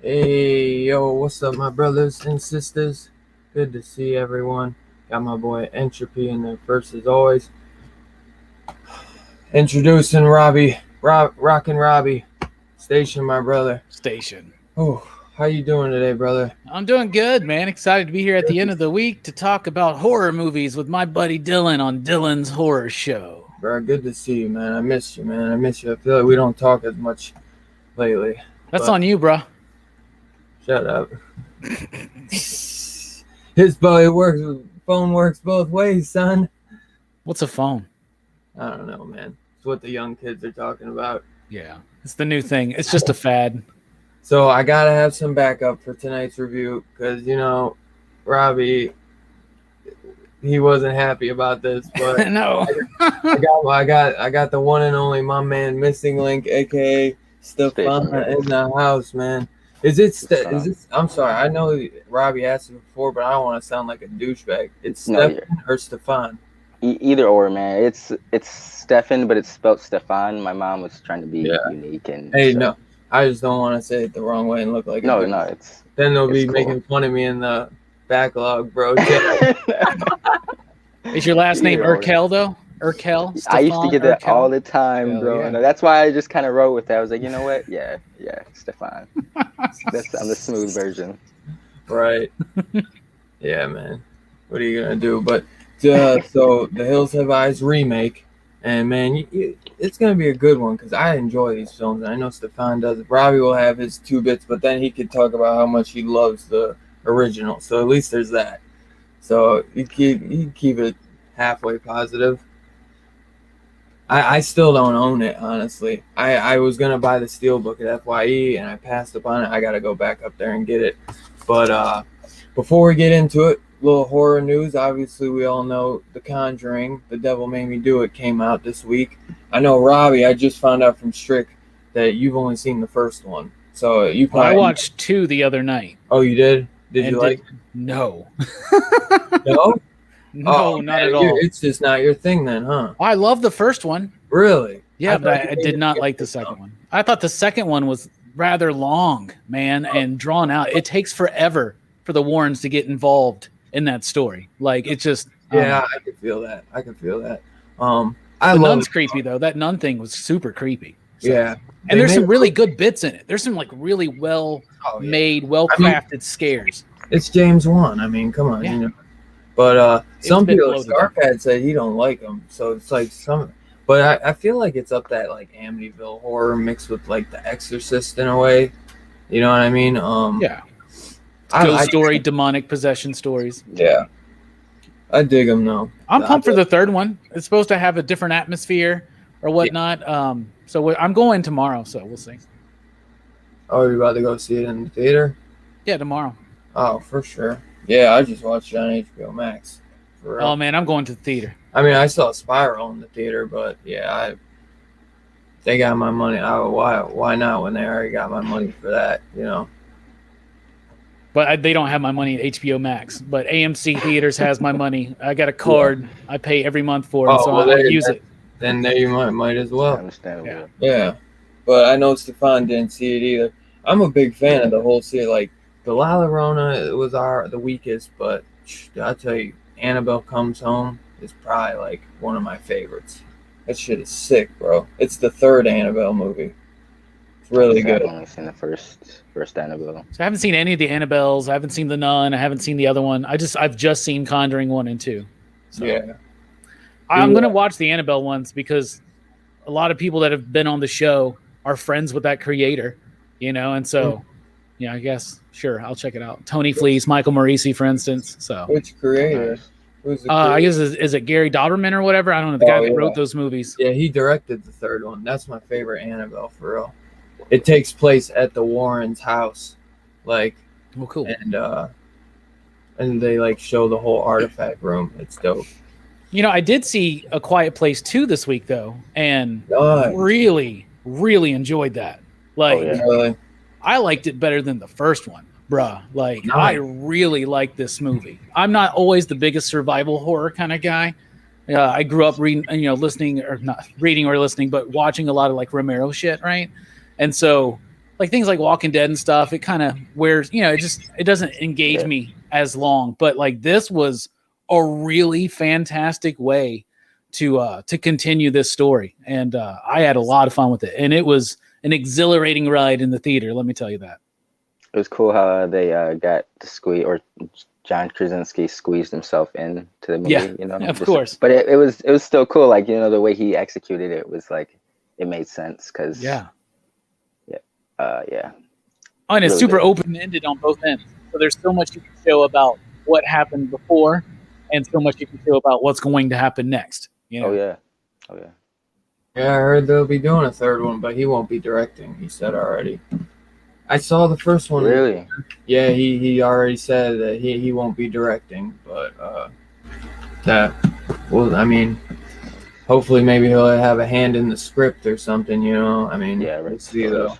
Hey, yo, what's up, my brothers and sisters? Good to see everyone. Got my boy Entropy in there first, as always. Introducing Robbie, Rockin' Robbie. Station, my brother. Station. Oh, how you doing today, brother? I'm doing good, man. Excited to be here at the end of the week to talk about horror movies with my buddy Dylan on Dylan's Horror Show. Bro, good to see you, man. I miss you, man. I miss you. I feel like we don't talk as much lately. That's on you, bro. Shut up. His phone works both ways, son. What's a phone? I don't know, man. It's what the young kids are talking about. Yeah, it's the new thing. It's just a fad. So I gotta have some backup for tonight's review because Robbie, he wasn't happy about this, but No. I got the one and only my man Missing Link, aka Stefan, in the house, man. Is it? I'm sorry. I know Robbie asked it before, but I don't want to sound like a douchebag. It's Stefan or Stefan? Either or, man. It's Stefan, but it's spelled Stefan. My mom was trying to be unique and. Hey, no, I just don't want to say it the wrong way and look like no. It's then they'll be making fun of me in the backlog, bro. Is your last name Urkel though? Urkel? I used to get that Urkel? all the time, bro. Yeah. And that's why I just kind of wrote with that. I was like, you know what? Yeah, Stefan. I'm the smooth version. Right. Yeah, man. What are you gonna do? But so the Hills Have Eyes remake, and man, it's gonna be a good one because I enjoy these films, and I know Stefan does. Robbie will have his 2 bits, but then he could talk about how much he loves the original. So at least there's that. So you keep it halfway positive. I still don't own it, honestly. I was gonna buy the Steelbook at FYE and I passed up on it. I gotta go back up there and get it. But before we get into it, little horror news. Obviously, we all know The Conjuring, The Devil Made Me Do It, came out this week. I know, Robbie, I just found out from Strick that you've only seen the first one. So you probably... I watched 2 the other night. Oh, you did? Did you like it? No. No? No, not at all. It's just not your thing then, huh? I love the first one. Really? Yeah, but I did not like the second one. I thought the second one was rather long, man, and drawn out. It takes forever for the Warrens to get involved in that story. Like, it's just... Yeah, I can feel that. The nun's creepy, though. That nun thing was super creepy. So. Yeah. And there's some really good bits in it. There's some, like, really well-made, well-crafted scares. It's James Wan. I mean, come on, Yeah. you know. But some people, bloated. Starpad said he don't like them, so it's like some. But I feel like it's up that like Amityville horror mixed with like The Exorcist in a way. You know what I mean? Yeah. Ghost story, demonic possession stories. Yeah. I dig them though. I'm pumped for the third one. It's supposed to have a different atmosphere or whatnot. Yeah. So I'm going tomorrow, so we'll see. Oh, you're about to go see it in the theater? Yeah, tomorrow. Oh, for sure. Yeah, I just watched it on HBO Max. Oh man, I'm going to the theater. I mean, I saw Spiral in the theater, but yeah, they got my money. Why not when they already got my money for that? You know. But they don't have my money at HBO Max. But AMC Theaters has my money. I got a card I pay every month for, and so I use it. Then there you might as well. Understandable. Yeah, but I know Stefan didn't see it either. I'm a big fan of the whole series. Like the La Llorona was the weakest, but I'll tell you, Annabelle Comes Home is probably like one of my favorites. That shit is sick, bro. It's the third Annabelle movie. It's really good. I've only seen the first Annabelle. So I haven't seen any of the Annabelles. I haven't seen the Nun. I haven't seen the other one. I've just seen Conjuring 1 and 2. So Yeah. I'm gonna watch the Annabelle ones because a lot of people that have been on the show are friends with that creator, you know, and so I guess sure I'll check it out. Tony Fleece, Michael Morisi, for instance. So which creator? Who's the creator? I guess is it Gary Dauberman or whatever? I don't know, the guy that wrote those movies. Yeah, he directed the third one. That's my favorite Annabelle for real. It takes place at the Warrens' house, like, cool, and they like show the whole artifact room. It's dope. You know, I did see A Quiet Place 2 this week though, and really, really enjoyed that. Like, really? I liked it better than the first one, bruh. Like, I really like this movie. I'm not always the biggest survival horror kind of guy. I grew up reading, listening, or not reading or listening, but watching a lot of like Romero shit, right? And so, like things like Walking Dead and stuff, it kind of wears, it doesn't engage me as long. But like this was a really fantastic way to continue this story, and I had a lot of fun with it, and it was an exhilarating ride in the theater. Let me tell you that. It was cool how they got to squeeze, or John Krasinski squeezed himself into the movie. Of course. But it was still cool. Like the way he executed it was like it made sense because and it's really super open-ended on both ends. So there's so much you can show about what happened before, and so much you can show about what's going to happen next. Oh yeah. Yeah, I heard they'll be doing a third one, but he won't be directing. He said already. I saw the first one. Really? Yeah, he already said that he won't be directing, but hopefully maybe he'll have a hand in the script or something. We'll see though.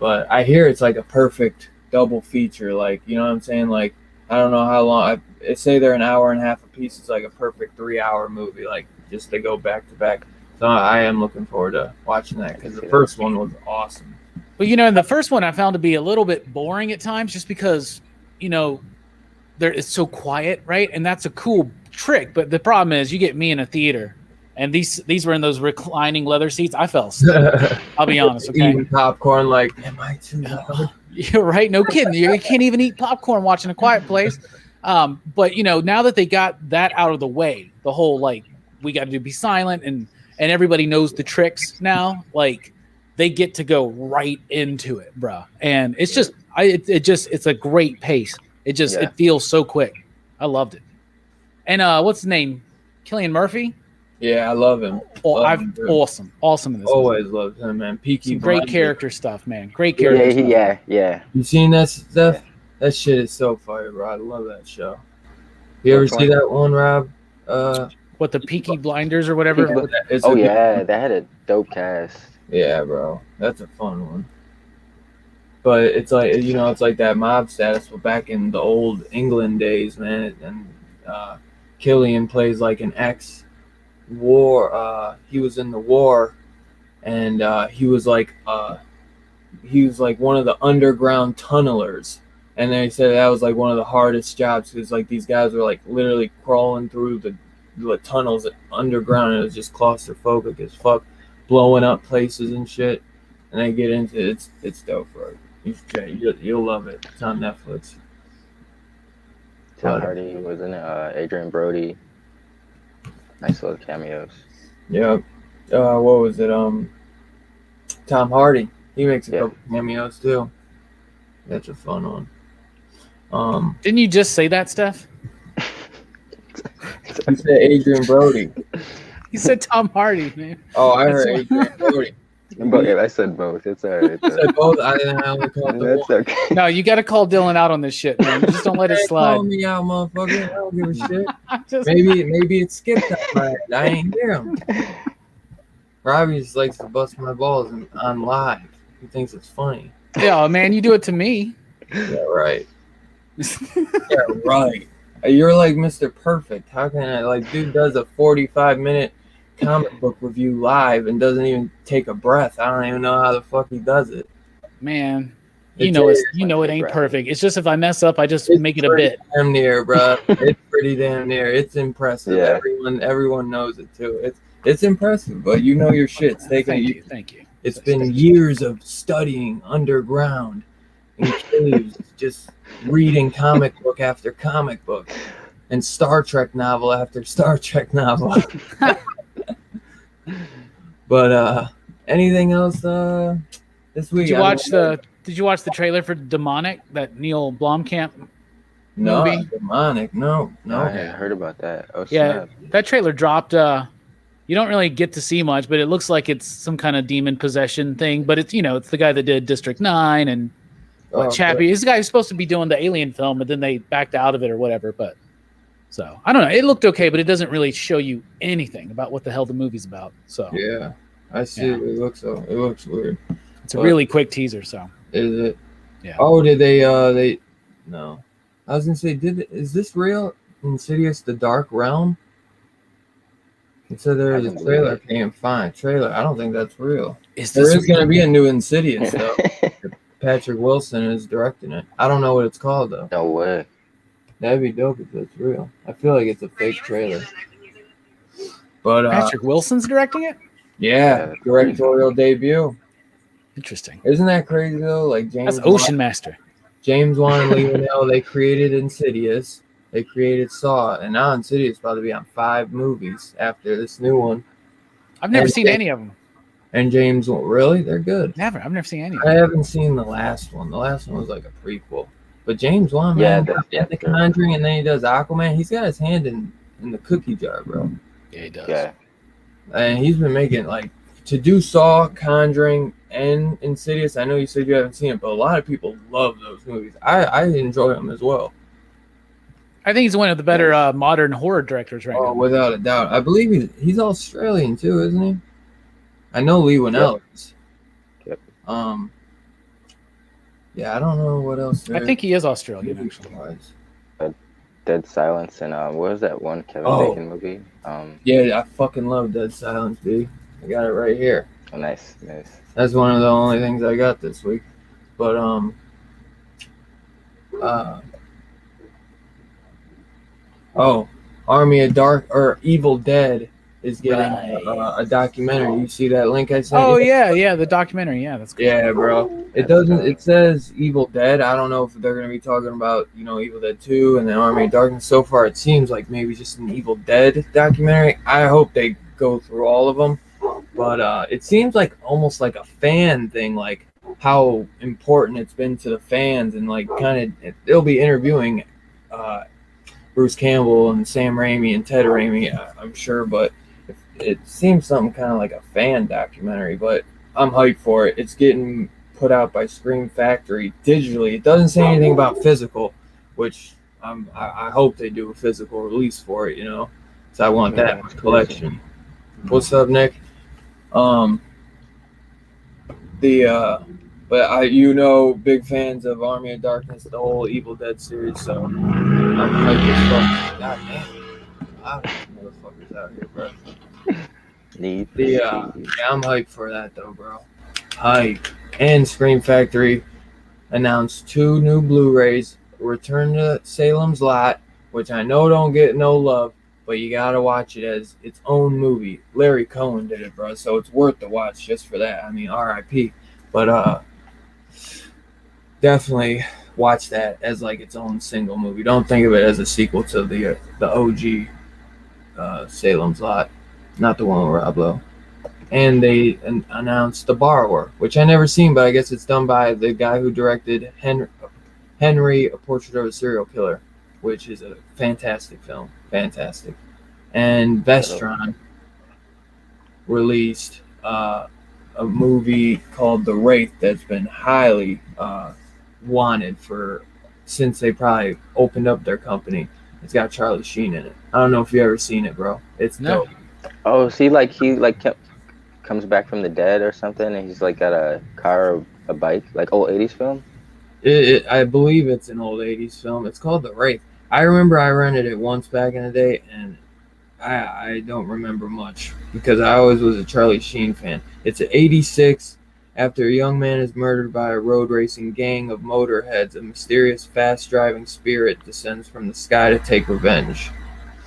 But I hear it's like a perfect double feature. Like, you know what I'm saying? Like, I don't know how long. I say they're an hour and a half a piece. It's like a perfect 3-hour movie. Like, just to go back to back. So I am looking forward to watching that because the first one was awesome. Well, in the first one I found to be a little bit boring at times, just because it's so quiet, right? And that's a cool trick. But the problem is, you get me in a theater. And these were in those reclining leather seats. I fell asleep. I'll be honest. Okay. Eating popcorn, like, am I too loud? You're right. No kidding. You can't even eat popcorn watching A Quiet Place. But now that they got that out of the way, the whole like we got to be silent and everybody knows the tricks now. Like they get to go right into it, bruh. And it's just it's a great pace. It feels so quick. I loved it. And what's his name? Cillian Murphy. Yeah, I love him. Awesome in this. Always loved him, man. Peaky great character stuff, man. Great character. Yeah. You seen that stuff? Yeah. That shit is so fire, bro. I love that show. You ever see that one, Rob? What, the Peaky Blinders or whatever? That had a dope cast. Yeah, bro. That's a fun one. But it's like it's like that mob status, but back in the old England days, man. And Cillian plays like an ex-war. He was in the war, and he was like one of the underground tunnelers. And they said that was like one of the hardest jobs because like these guys were like literally crawling through the tunnels underground, and it was just claustrophobic as fuck, blowing up places and shit. And they get into it. It's dope, bro. You'll love it. It's on Netflix. Tom Hardy was in it. Adrian Brody. Nice little cameos. Yeah. What was it? Tom Hardy. He makes a couple cameos too. That's a fun one. Didn't you just say that, Steph? You said Adrian Brody. You said Tom Hardy, man. Oh, I heard Adrian Brody. I said both. It's all right. I said both. I only called the one. Okay. No, you got to call Dylan out on this shit, man. Just don't let it slide. Call me out, motherfucker. I don't give a shit. Maybe it skipped that right. I ain't hear him. Robbie just likes to bust my balls on live. He thinks it's funny. Yeah, man, you do it to me. Yeah, right. Yeah, right. You're like Mr. Perfect. How can I, like, dude does a 45-minute comic book review live and doesn't even take a breath. I don't even know how the fuck he does it. Man, It's it ain't perfect. It's just if I mess up, I just make it a pretty bit. damn near, bro. It's pretty damn near. It's impressive. Yeah. Everyone knows it too. It's impressive, but you know your shit. It's taking Thank you. It's been years of studying underground in caves, just reading comic book after comic book, and Star Trek novel after Star Trek novel. But anything else this week? Did you watch the trailer for Demonic, that Neil Blomkamp No, movie? Demonic. No. I hadn't heard about that. Oh, Yeah, snap. that trailer dropped. You don't really get to see much, but it looks like it's some kind of demon possession thing. But it's it's the guy that did District 9 and Chappie. He's the guy who's supposed to be doing the Alien film, but then they backed out of it or whatever. But so I don't know. It looked okay, but it doesn't really show you anything about what the hell the movie's about. So yeah, I see. Yeah. It looks weird. It's a really quick teaser. So Is it? Yeah. Oh, did they no. I was gonna say, is this real? Insidious: The Dark Realm? It said there was a trailer. Can't find trailer. I don't think that's real. There is gonna be a new Insidious though. Patrick Wilson is directing it. I don't know what it's called though. No way. That'd be dope if it's real. I feel like it's a fake trailer. But Patrick Wilson's directing it? Yeah, directorial debut. Interesting. Isn't that crazy though? Like That's Ocean Master. James Wan and Lee Winnell, they created Insidious. They created Saw, and now Insidious is about to be on 5 movies after this new one. I've never seen any of them. And James, really? They're good. Never. I've never seen any. I haven't seen the last one. The last one was like a prequel. But James Wan, man, The Conjuring, and then he does Aquaman. He's got his hand in the cookie jar, bro. Yeah, he does. Yeah. And he's been making, like, to do Saw, Conjuring, and Insidious. I know you said you haven't seen it, but a lot of people love those movies. I enjoy them as well. I think he's one of the better modern horror directors right now. Oh, without a doubt. I believe he's Australian too, isn't he? I know Lee Winnell is. Yep. Yeah, I don't know what else. I think he is Australian, actually. Dead Silence and what was that one Kevin Bacon movie? Yeah, I fucking love Dead Silence, dude. I got it right here. Oh, nice. That's one of the only things I got this week. But Army of Dark or Evil Dead is getting a documentary. You see that link I sent? Oh yeah, the documentary. Yeah, that's cool. Yeah, bro. It doesn't. It says Evil Dead. I don't know if they're gonna be talking about Evil Dead 2 and then Army of Darkness. So far, it seems like maybe just an Evil Dead documentary. I hope they go through all of them. But it seems like almost like a fan thing, like how important it's been to the fans, and like kind of they'll be interviewing Bruce Campbell and Sam Raimi and Ted Raimi, I'm sure, but it seems something kind of like a fan documentary, but I'm hyped for it. It's getting put out by Scream Factory digitally. It doesn't say anything about physical, which I hope they do a physical release for it, so I want that collection. What's up, Nick? But big fans of Army of Darkness, the whole Evil Dead series, so I'm hyped as fuck. God damn. A lot of motherfuckers out here, bro. I'm hyped for that though, bro. Hype. And Scream Factory announced 2 new Blu-rays, Return to Salem's Lot, which I know don't get no love, but you gotta watch it as its own movie. Larry Cohen did it, bro, so it's worth the watch just for that. I mean, R.I.P. But definitely watch that as like its own single movie. Don't think of it as a sequel to the OG Salem's Lot, not the one with Rob Lowe. And they announced The Borrower, which I never seen, but I guess it's done by the guy who directed Henry, A Portrait of a Serial Killer, which is a fantastic film. Fantastic. And Vestron released a movie called The Wraith that's been highly wanted since they probably opened up their company. It's got Charlie Sheen in it. I don't know if you ever seen it, bro. It's dope. Oh, see, he kept comes back from the dead or something, and he's like got a car or a bike, like old 80s film? I believe it's an old 80s film. It's called The Wraith. I remember I rented it once back in the day, and I don't remember much because I always was a Charlie Sheen fan. It's 86. After a young man is murdered by a road racing gang of motorheads, a mysterious fast-driving spirit descends from the sky to take revenge.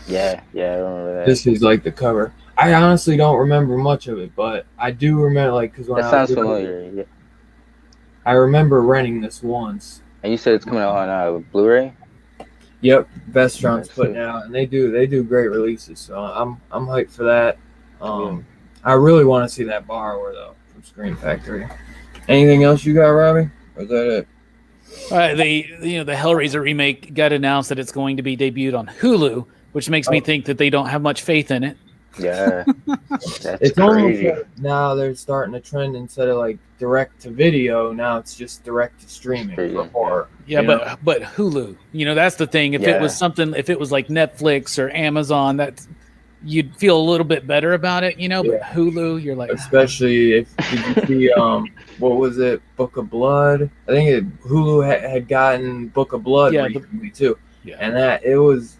Yeah, I remember that. This is like the cover. I honestly don't remember much of it, but I do remember, like, because when That sounds familiar. Yeah. I remember renting this once. And you said it's coming out on Blu-ray? Yep, Vestron's putting it out, and they do great releases. So I'm hyped for that. I really want to see that Borrower though from Scream Factory. Anything else you got, Robbie? Or is that it? The Hellraiser remake got announced that it's going to be debuted on Hulu, which makes me think that they don't have much faith in it. Yeah, it's crazy. Almost like now they're starting a trend instead of like direct to video. Now it's just direct to streaming for horror. Yeah, but Hulu, that's the thing. If it was something, if it was like Netflix or Amazon, that you'd feel a little bit better about it, But Hulu, you're like, especially if did you see what was it, Book of Blood? I think Hulu had gotten Book of Blood recently too, and that it was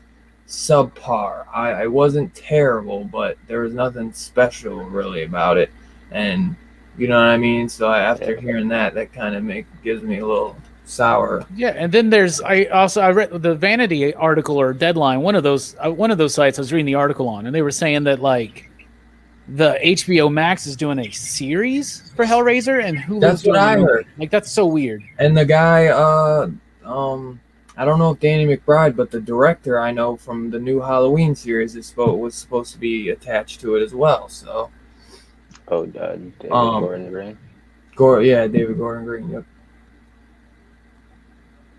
subpar. I wasn't terrible, but there was nothing special really about it, and you know what I mean. So after hearing that kind of gives me a little sour. Yeah, and then I read the Vanity article or Deadline, one of those sites I was reading the article on, and they were saying that like the HBO Max is doing a series for Hellraiser, and Hulu's that's what I heard. Like that's so weird. And the guy, I don't know if Danny McBride, but the director I know from the new Halloween series was supposed to be attached to it as well. So, David Gordon Green. David Gordon Green. Yep.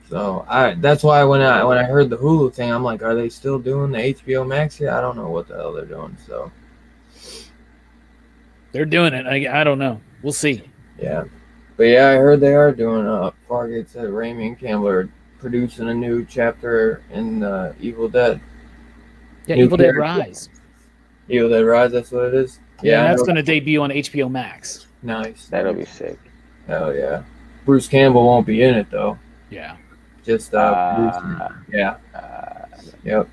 So that's why when I heard the Hulu thing, I'm like, are they still doing the HBO Max here? I don't know what the hell they're doing. So they're doing it. I don't know. We'll see. Yeah, but I heard they are doing. Fargate said Raimi and Campbell are producing a new chapter in Evil Dead. Yeah, Evil Dead Rise. Evil Dead Rise, that's what it is? Yeah, that's going to debut on HBO Max. Nice. That'll be sick. Hell yeah. Bruce Campbell won't be in it, though. Yeah. Just producing it. Yep.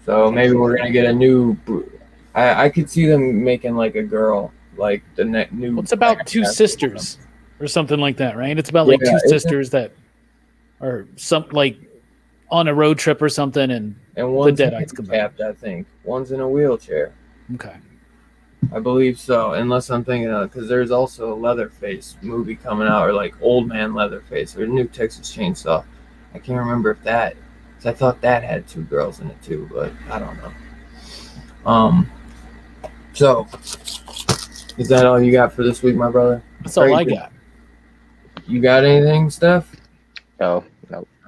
So maybe we're going to get a new... I could see them making, like, a girl, like, the new... Well, it's about two sisters or something like that, right? It's about, like, two sisters that... or some like on a road trip or something, and one's the Deadites come back. I think one's in a wheelchair. Okay, I believe so. Unless I'm thinking of, because there's also a Leatherface movie coming out, or like Old Man Leatherface, or New Texas Chainsaw. I can't remember if that. Cause I thought that had two girls in it too, but I don't know. So is that all you got for this week, my brother? That's all I got. You got anything, Steph? No.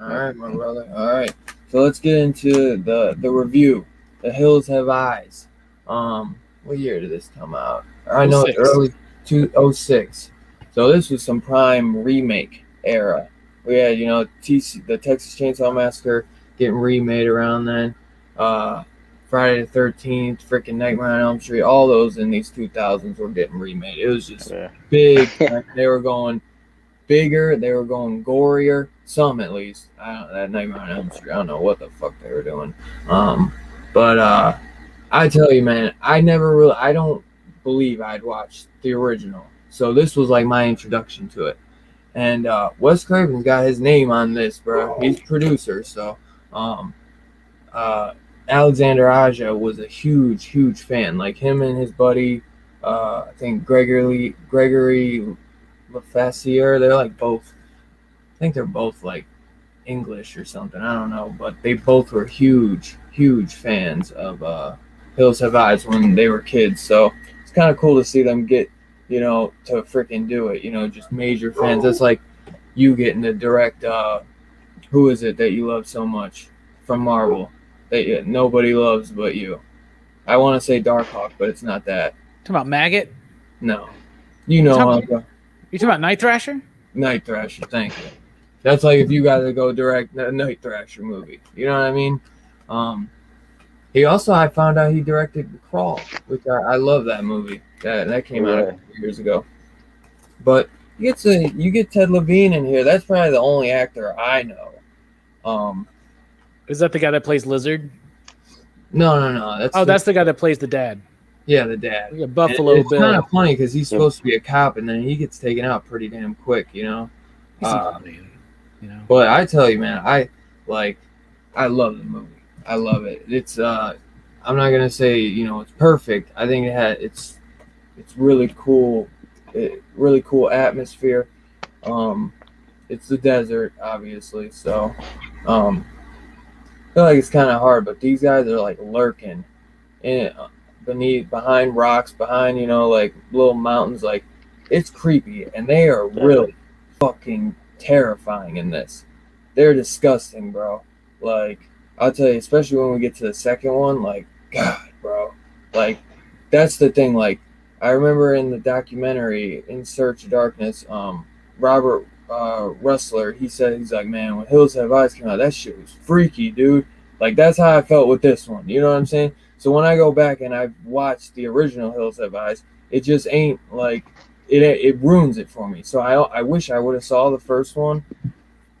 All right, my brother. All right. So let's get into the review. The Hills Have Eyes. What year did this come out? I know it's early 2006. So this was some prime remake era. We had, the Texas Chainsaw Massacre getting remade around then. Friday the 13th, freaking Nightmare on Elm Street, all those in these 2000s were getting remade. It was just big. They were going bigger, they were going gorier, some at least. That Nightmare on Elm Street, I don't know what the fuck they were doing. But I tell you, man, I don't believe I'd watched the original. So this was like my introduction to it. And Wes Craven's got his name on this, bro. He's producer, so Alexander Aja was a huge fan. Like him and his buddy, I think Gregory LaFassiere, they're like both, I think they're both like English or something, I don't know, but they both were huge fans of Hills Have Eyes when they were kids. So it's kind of cool to see them get, to freaking do it, just major fans. That's like you getting to direct, who is it that you love so much from Marvel that nobody loves but you? I want to say Darkhawk, but it's not that. Talking about Maggot? No. You talking about Night Thrasher? Night Thrasher, thank you. That's like if you got to go direct a Night Thrasher movie. You know what I mean? He also, I found out he directed Crawl, which I love that movie. That came out a few years ago. But you get Ted Levine in here. That's probably the only actor I know. Is that the guy that plays Lizard? No. That's the guy that plays the dad. Yeah, the dad. Yeah, Buffalo it's Bill. It's kind of funny because he's supposed to be a cop, and then he gets taken out pretty damn quick, you know. He's an old man, you know. But I tell you, man, I love the movie. I love it. It's I'm not gonna say it's perfect. I think it's really cool. Really cool atmosphere. It's the desert, obviously, so I feel like it's kind of hard. But these guys are like lurking behind rocks, behind like little mountains. Like it's creepy, and they are really fucking terrifying in this. They're disgusting, bro. Like I'll tell you, especially when we get to the second one. Like God, bro. Like that's the thing. Like I remember in the documentary In Search of Darkness, Robert Rustler, he's like, man, when Hills Have Eyes came out, that shit was freaky, dude. Like that's how I felt with this one. You know what I'm saying? So when I go back and I've watched the original Hills Have Eyes, it just ain't like it ruins it for me. So I wish I would have saw the first one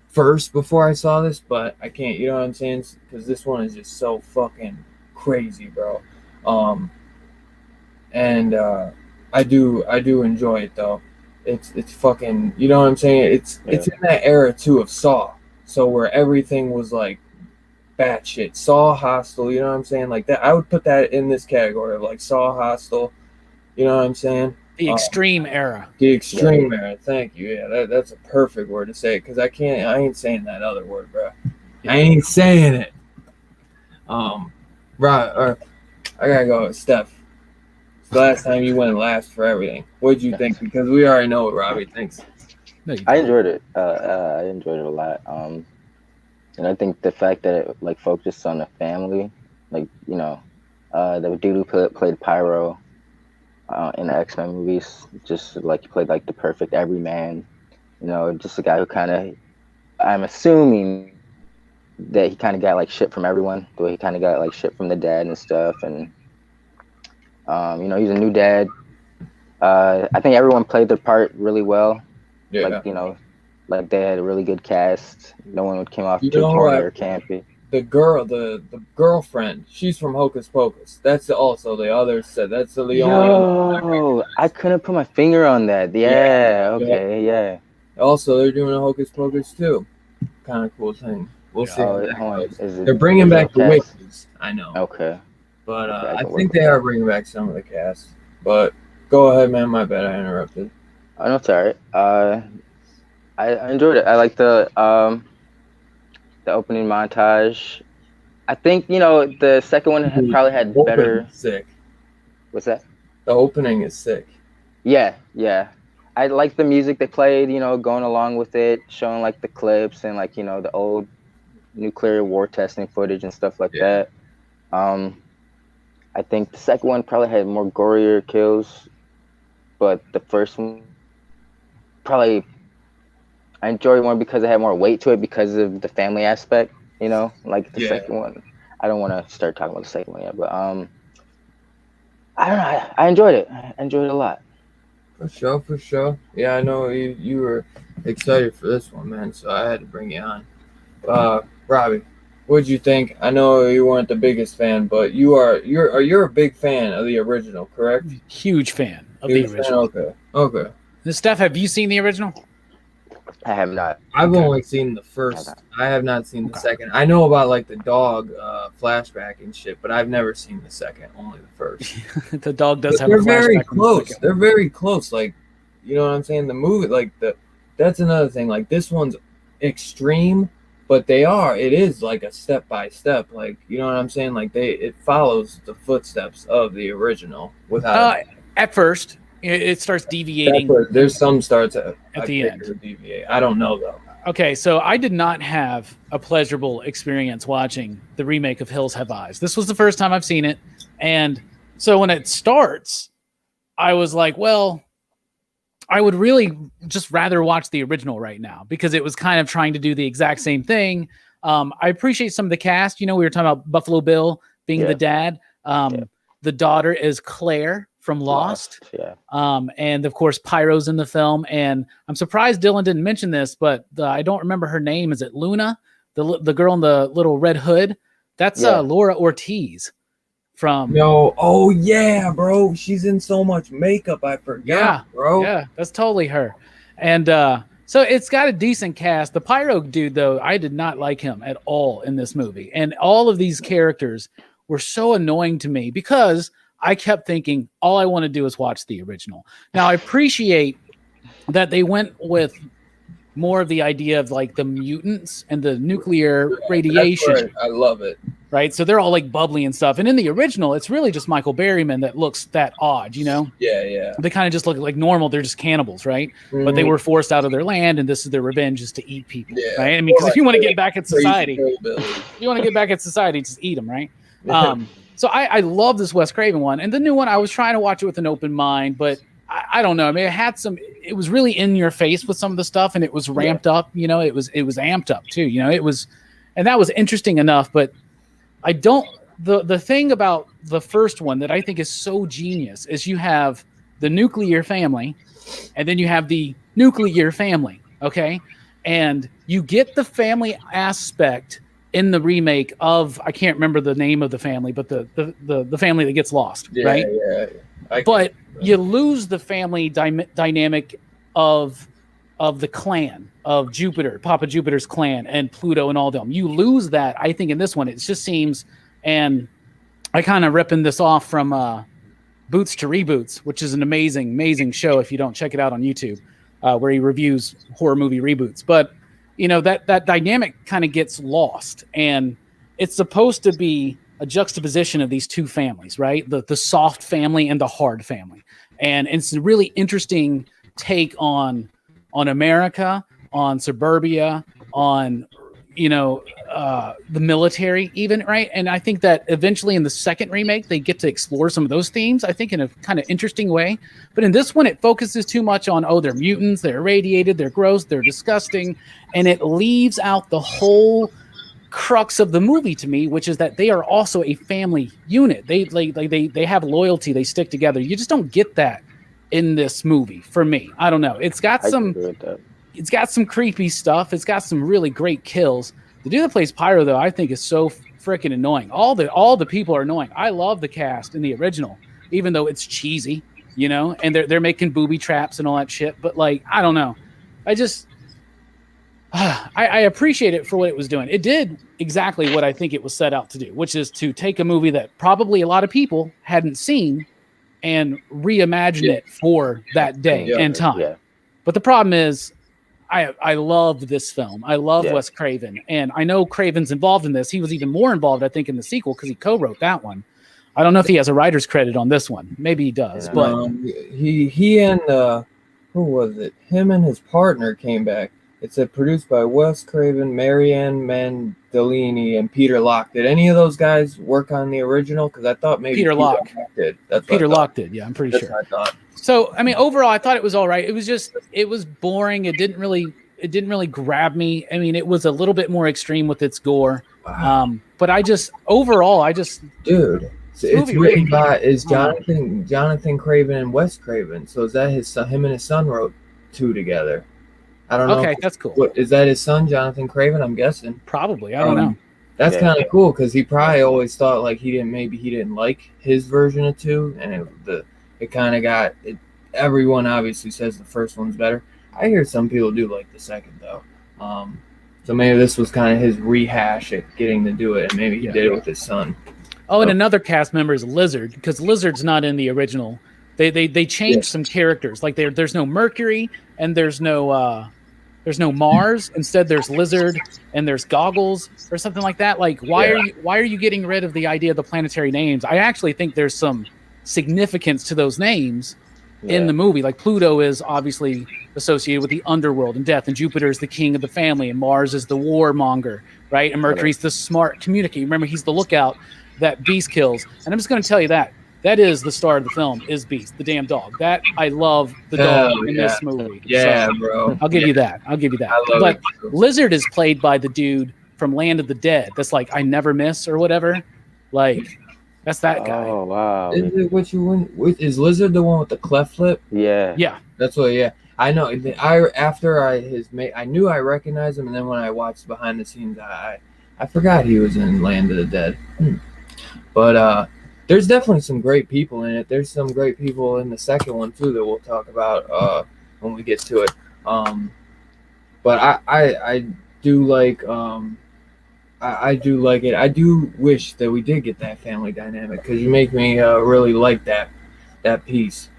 first before I saw this, but I can't. You know what I'm saying? Because this one is just so fucking crazy, bro. And I do enjoy it though. It's fucking, you know what I'm saying? It's in that era too of Saw, so where everything was like batshit. Saw, Hostel, you know what I'm saying? Like that, I would put that in this category of like Saw, Hostel. You know what I'm saying? The extreme era. The extreme era. Thank you. Yeah, that's a perfect word to say it because I ain't saying that other word, bro. I ain't saying it. Right. I gotta go with Steph. The last time you went last for everything. What did you think? Because we already know what Robbie thinks. I enjoyed it. I enjoyed it a lot. And I think the fact that it like focused on the family, like the dude who played Pyro in the X-Men movies, just like he played like the perfect everyman. Just a guy who kind of, I'm assuming that he kind of got like shit from everyone. The way he kind of got like shit from the dad and stuff, and he's a new dad. I think everyone played their part really well. Yeah. Like they had a really good cast. No one came off too corny or campy. The girlfriend, she's from Hocus Pocus. That's also the other set. That's the only. I couldn't put my finger on that. Yeah. Also, they're doing a Hocus Pocus too. Kind of cool thing. We'll see. They're bringing back the witches. I know. Okay. But I think they are bringing back some of the cast. But go ahead, man. My bad. I interrupted. Oh, no, it's all right. I enjoyed it. I like the opening montage. I think the second one probably had better. Sick. What's that? The opening is sick. Yeah. I like the music they played. Going along with it, showing like the clips and like the old nuclear war testing footage and stuff like that. I think the second one probably had more gorier kills, but the first one probably I enjoyed more because it had more weight to it because of the family aspect. Like the second one. I don't want to start talking about the second one yet, but I don't know. I enjoyed it. I enjoyed it a lot. For sure. Yeah, I know you were excited for this one, man. So I had to bring you on. Robbie, what'd you think? I know you weren't the biggest fan, but you're a big fan of the original, correct? Huge fan of the original. Okay. Steph, have you seen the original? I have not. I've only seen the first. I have not seen the second. I know about like the dog flashback and shit, but I've never seen the second. Only the first. The dog does have. They're very close. They're very close. Like, you know what I'm saying? The movie, like that's another thing. Like this one's extreme, but it is like a step by step. Like, you know what I'm saying? Like it follows the footsteps of the original without. At first. It starts deviating. There's some starts at the end. Deviate. I don't know though. Okay, so I did not have a pleasurable experience watching the remake of Hills Have Eyes. This was the first time I've seen it, and so when it starts, I was like, well, I would really just rather watch the original right now because it was kind of trying to do the exact same thing. I appreciate some of the cast. We were talking about Buffalo Bill being the dad. The daughter is Claire from Lost. Yeah. And of course, Pyro's in the film. And I'm surprised Dylan didn't mention this, but I don't remember her name. Is it Luna? The girl in the little red hood? That's Laura Ortiz from. No, oh yeah, bro. She's in so much makeup. I forgot, bro. Yeah, that's totally her. And so it's got a decent cast. The Pyro dude, though, I did not like him at all in this movie. And all of these characters were so annoying to me because I kept thinking all I want to do is watch the original. Now I appreciate that they went with more of the idea of like the mutants and the nuclear radiation. Right. I love it. Right. So they're all like bubbly and stuff. And in the original, it's really just Michael Berryman that looks that odd, you know? Yeah. They kind of just look like normal. They're just cannibals, right? Mm-hmm. But they were forced out of their land, and this is their revenge is to eat people, right? I mean, because if you want to get back at society, just eat them, right? So I love this Wes Craven one. And the new one, I was trying to watch it with an open mind, but I don't know. I mean, it was really in your face with some of the stuff, and it was ramped up, you know, it was amped up too, you know, and that was interesting enough, but the thing about the first one that I think is so genius is you have the nuclear family and then you have the nuclear family. Okay. And you get the family aspect in the remake of, I can't remember the name of the family, but the family that gets lost. Right. Yeah. But you lose the family dynamic of the clan of Jupiter, Papa Jupiter's clan, and Pluto and all them. You lose that, I think, in this one. It just seems, and I kind of ripping this off from Boots to Reboots, which is an amazing show if you don't check it out on YouTube, where he reviews horror movie reboots. But, you know, that dynamic kind of gets lost. And it's supposed to be a juxtaposition of these two families, right? The soft family and the hard family. And it's a really interesting take on America, on suburbia, on, you know, the military even, right? And I think that eventually in the second remake, they get to explore some of those themes, I think, in a kind of interesting way. But in this one, it focuses too much on, they're mutants, they're irradiated, they're gross, they're disgusting. And it leaves out the whole crux of the movie to me, which is that they are also a family unit. They have loyalty, they stick together. You just don't get that in this movie for me. I don't know. It's got some creepy stuff. It's got some really great kills. The dude that plays Pyro, though, I think is so freaking annoying. All the people are annoying. I love the cast in the original, even though it's cheesy, you know, and they're making booby traps and all that shit. But like, I don't know. I just I appreciate it for what it was doing. It did exactly what I think it was set out to do, which is to take a movie that probably a lot of people hadn't seen and reimagine it for that day and time. Yeah. But the problem is, I love this film. I love Wes Craven. And I know Craven's involved in this. He was even more involved, I think, in the sequel because he co-wrote that one. I don't know if he has a writer's credit on this one. Maybe he does. But he and who was it? Him and his partner came back. It said produced by Wes Craven, Marianne Mandolini, and Peter Locke. Did any of those guys work on the original? Because I thought maybe Peter Locke did. Peter Locke did. Yeah, I'm pretty sure. What I thought. So, I mean, overall, I thought it was all right. It was boring. It didn't really grab me. I mean, it was a little bit more extreme with its gore. Wow. But dude. So it's written by Jonathan Craven and Wes Craven. So is that his son? Him and his son wrote two together. I don't know. Okay, that's cool. Is that his son, Jonathan Craven? I'm guessing. Probably. I don't know. That's kind of cool because he probably always thought like he didn't like his version of two, and it kind of got it. Everyone obviously says the first one's better. I hear some people do like the second though. So maybe this was kind of his rehash at getting to do it, and maybe he did it with his son. Oh, and another cast member is Lizard because Lizard's not in the original. They changed some characters. Like there's no Mercury and there's no Mars. Instead, there's Lizard and there's Goggles or something like that. Like why are you getting rid of the idea of the planetary names? I actually think there's some significance to those names in the movie. Like Pluto is obviously associated with the underworld and death, and Jupiter is the king of the family, and Mars is the warmonger, right? And Mercury's the smart communicator. Remember, he's the lookout that Beast kills. And I'm just going to tell you that is the star of the film, is Beast, the damn dog. That I love the dog in this movie. Yeah, so, bro. I'll give you that. But Lizard is played by the dude from Land of the Dead. That's like I Never Miss or whatever. Like That's that guy. Oh wow. Is it what you win? Is Lizard the one with the cleft lip? Yeah. Yeah. That's what. Yeah, I know. I knew I recognized him, and then when I watched behind the scenes, I forgot he was in Land of the Dead. But there's definitely some great people in it. There's some great people in the second one too that we'll talk about when we get to it. But I do like I do like it. I do wish that we did get that family dynamic because you make me really like that piece.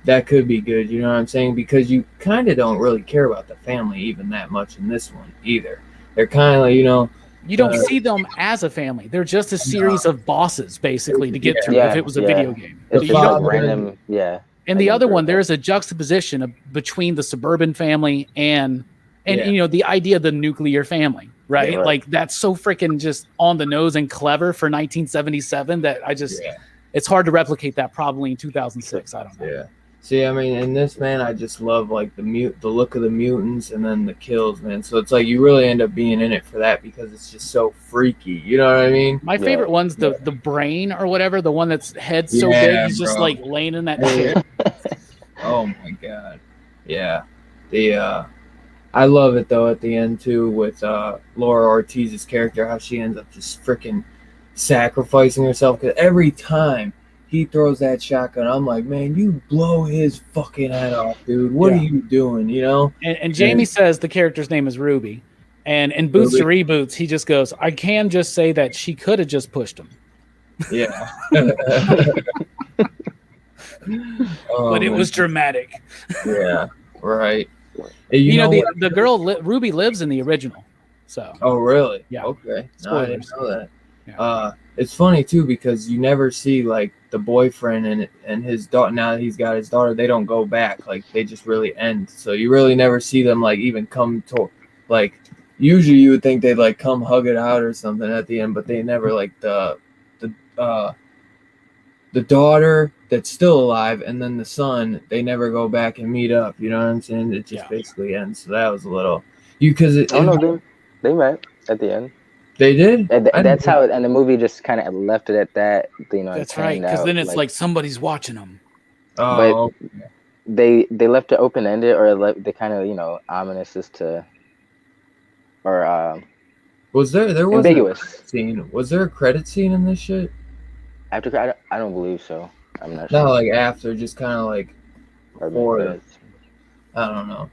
That could be good. You know what I'm saying? Because you kind of don't really care about the family even that much in this one either. They're kind of like, you don't see them as a family. They're just a series of bosses basically to get through if it was a video game. It's just like random, And the other one, there's a juxtaposition between the suburban family and the idea of the nuclear family, right? Yeah, right. Like that's so freaking just on the nose and clever for 1977 that it's hard to replicate that probably in 2006. I don't know. Yeah. See, I mean, in this, man, I just love like the look of the mutants and then the kills, man. So it's like you really end up being in it for that because it's just so freaky. You know what I mean? My favorite one's the brain or whatever, the one that's head so big he's just like laying in that chair. Oh my god. Yeah. I love it though at the end too with Laura Ortiz's character, how she ends up just freaking sacrificing herself because every time he throws that shotgun, I'm like, man, you blow his fucking head off, dude. What are you doing? You know? And Jamie says the character's name is Ruby. And in Boots to Reboots, he just goes, I can just say that she could have just pushed him. Yeah. But it was dramatic. Yeah, right. You know the girl, Ruby, lives in the original. So. Oh, really? Yeah. Okay. Spoilers. No, I didn't know that. Yeah. It's funny too because you never see like the boyfriend and his daughter. Now that he's got his daughter, they don't go back. Like they just really end. So you really never see them like even come to like. Usually you would think they'd like come hug it out or something at the end, but they never like the daughter that's still alive and then the son. They never go back and meet up. You know what I'm saying? It just basically ends. So that was a little they met at the end. They did. That's how, and the movie just kind of left it at that. That's right, because then it's like somebody's watching them. Oh, but they left it open ended, or they kind of ominous as to, or was there was ambiguous scene? Was there a credit scene in this shit? After I don't believe so. I'm not sure. No, like after, just kind of like, or I don't know.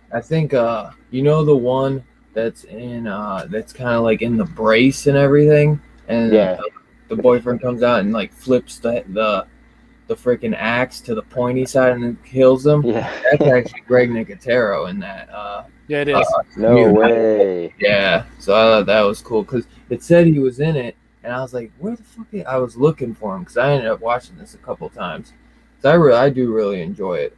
I think the one that's in that's kind of like in the brace and everything, and the boyfriend comes out and like flips the freaking axe to the pointy side and then kills him. Yeah, that's actually Greg Nicotero in that. Yeah, it is. No way. Yeah, so I thought that was cool because it said he was in it, and I was like, where the fuck? I was looking for him because I ended up watching this a couple times. So I do really enjoy it.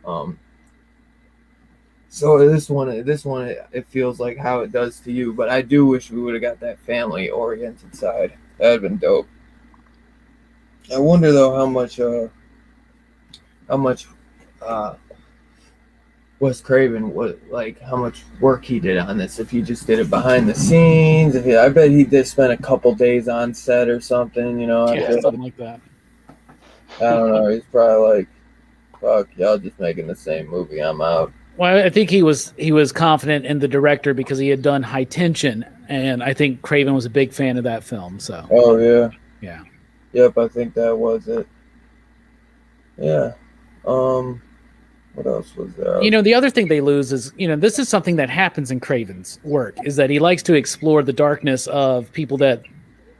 So this one, it feels like how it does to you, but I do wish we would have got that family-oriented side. That'd been dope. I wonder though how much Wes Craven how much work he did on this. If he just did it behind the scenes, I bet he did spend a couple days on set or something. Something like that. I don't know. He's probably like, "Fuck, y'all just making the same movie. I'm out." Well, I think he was confident in the director because he had done High Tension, and I think Craven was a big fan of that film. So. Oh yeah. Yeah. Yep, I think that was it. Yeah. What else was there? The other thing they lose is, this is something that happens in Craven's work, is that he likes to explore the darkness of people that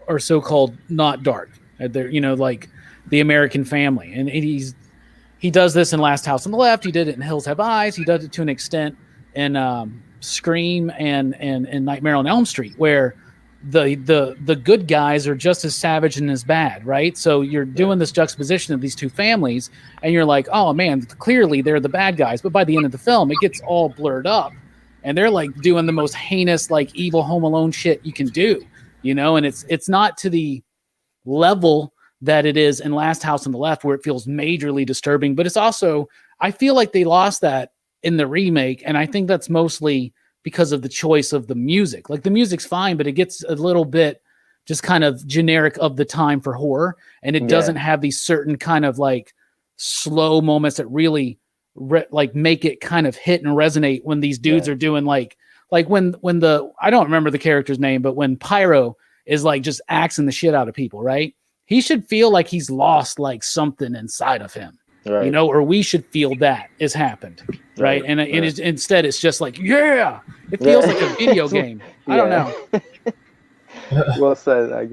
are so-called not dark. They're, like the American family, and he does this in Last House on the Left. He did it in Hills Have Eyes. He does it to an extent in Scream and Nightmare on Elm Street, where the good guys are just as savage and as bad, right? So you're doing this juxtaposition of these two families, and you're like, oh man, clearly they're the bad guys. But by the end of the film, it gets all blurred up, and they're like doing the most heinous, like evil Home Alone shit you can do, And it's not to the level that it is in Last House on the Left, where it feels majorly disturbing. But it's also, I feel like they lost that in the remake, and I think that's mostly because of the choice of the music. Like the music's fine, but it gets a little bit just kind of generic of the time for horror, and it doesn't have these certain kind of like slow moments that really like make it kind of hit and resonate when these dudes are doing like when the, I don't remember the character's name, but when Pyro is like just axing the shit out of people, right? He should feel like he's lost like something inside of him, you know, or we should feel that has happened, right? And instead it's just like, it feels like a video game. I don't know. Well said. I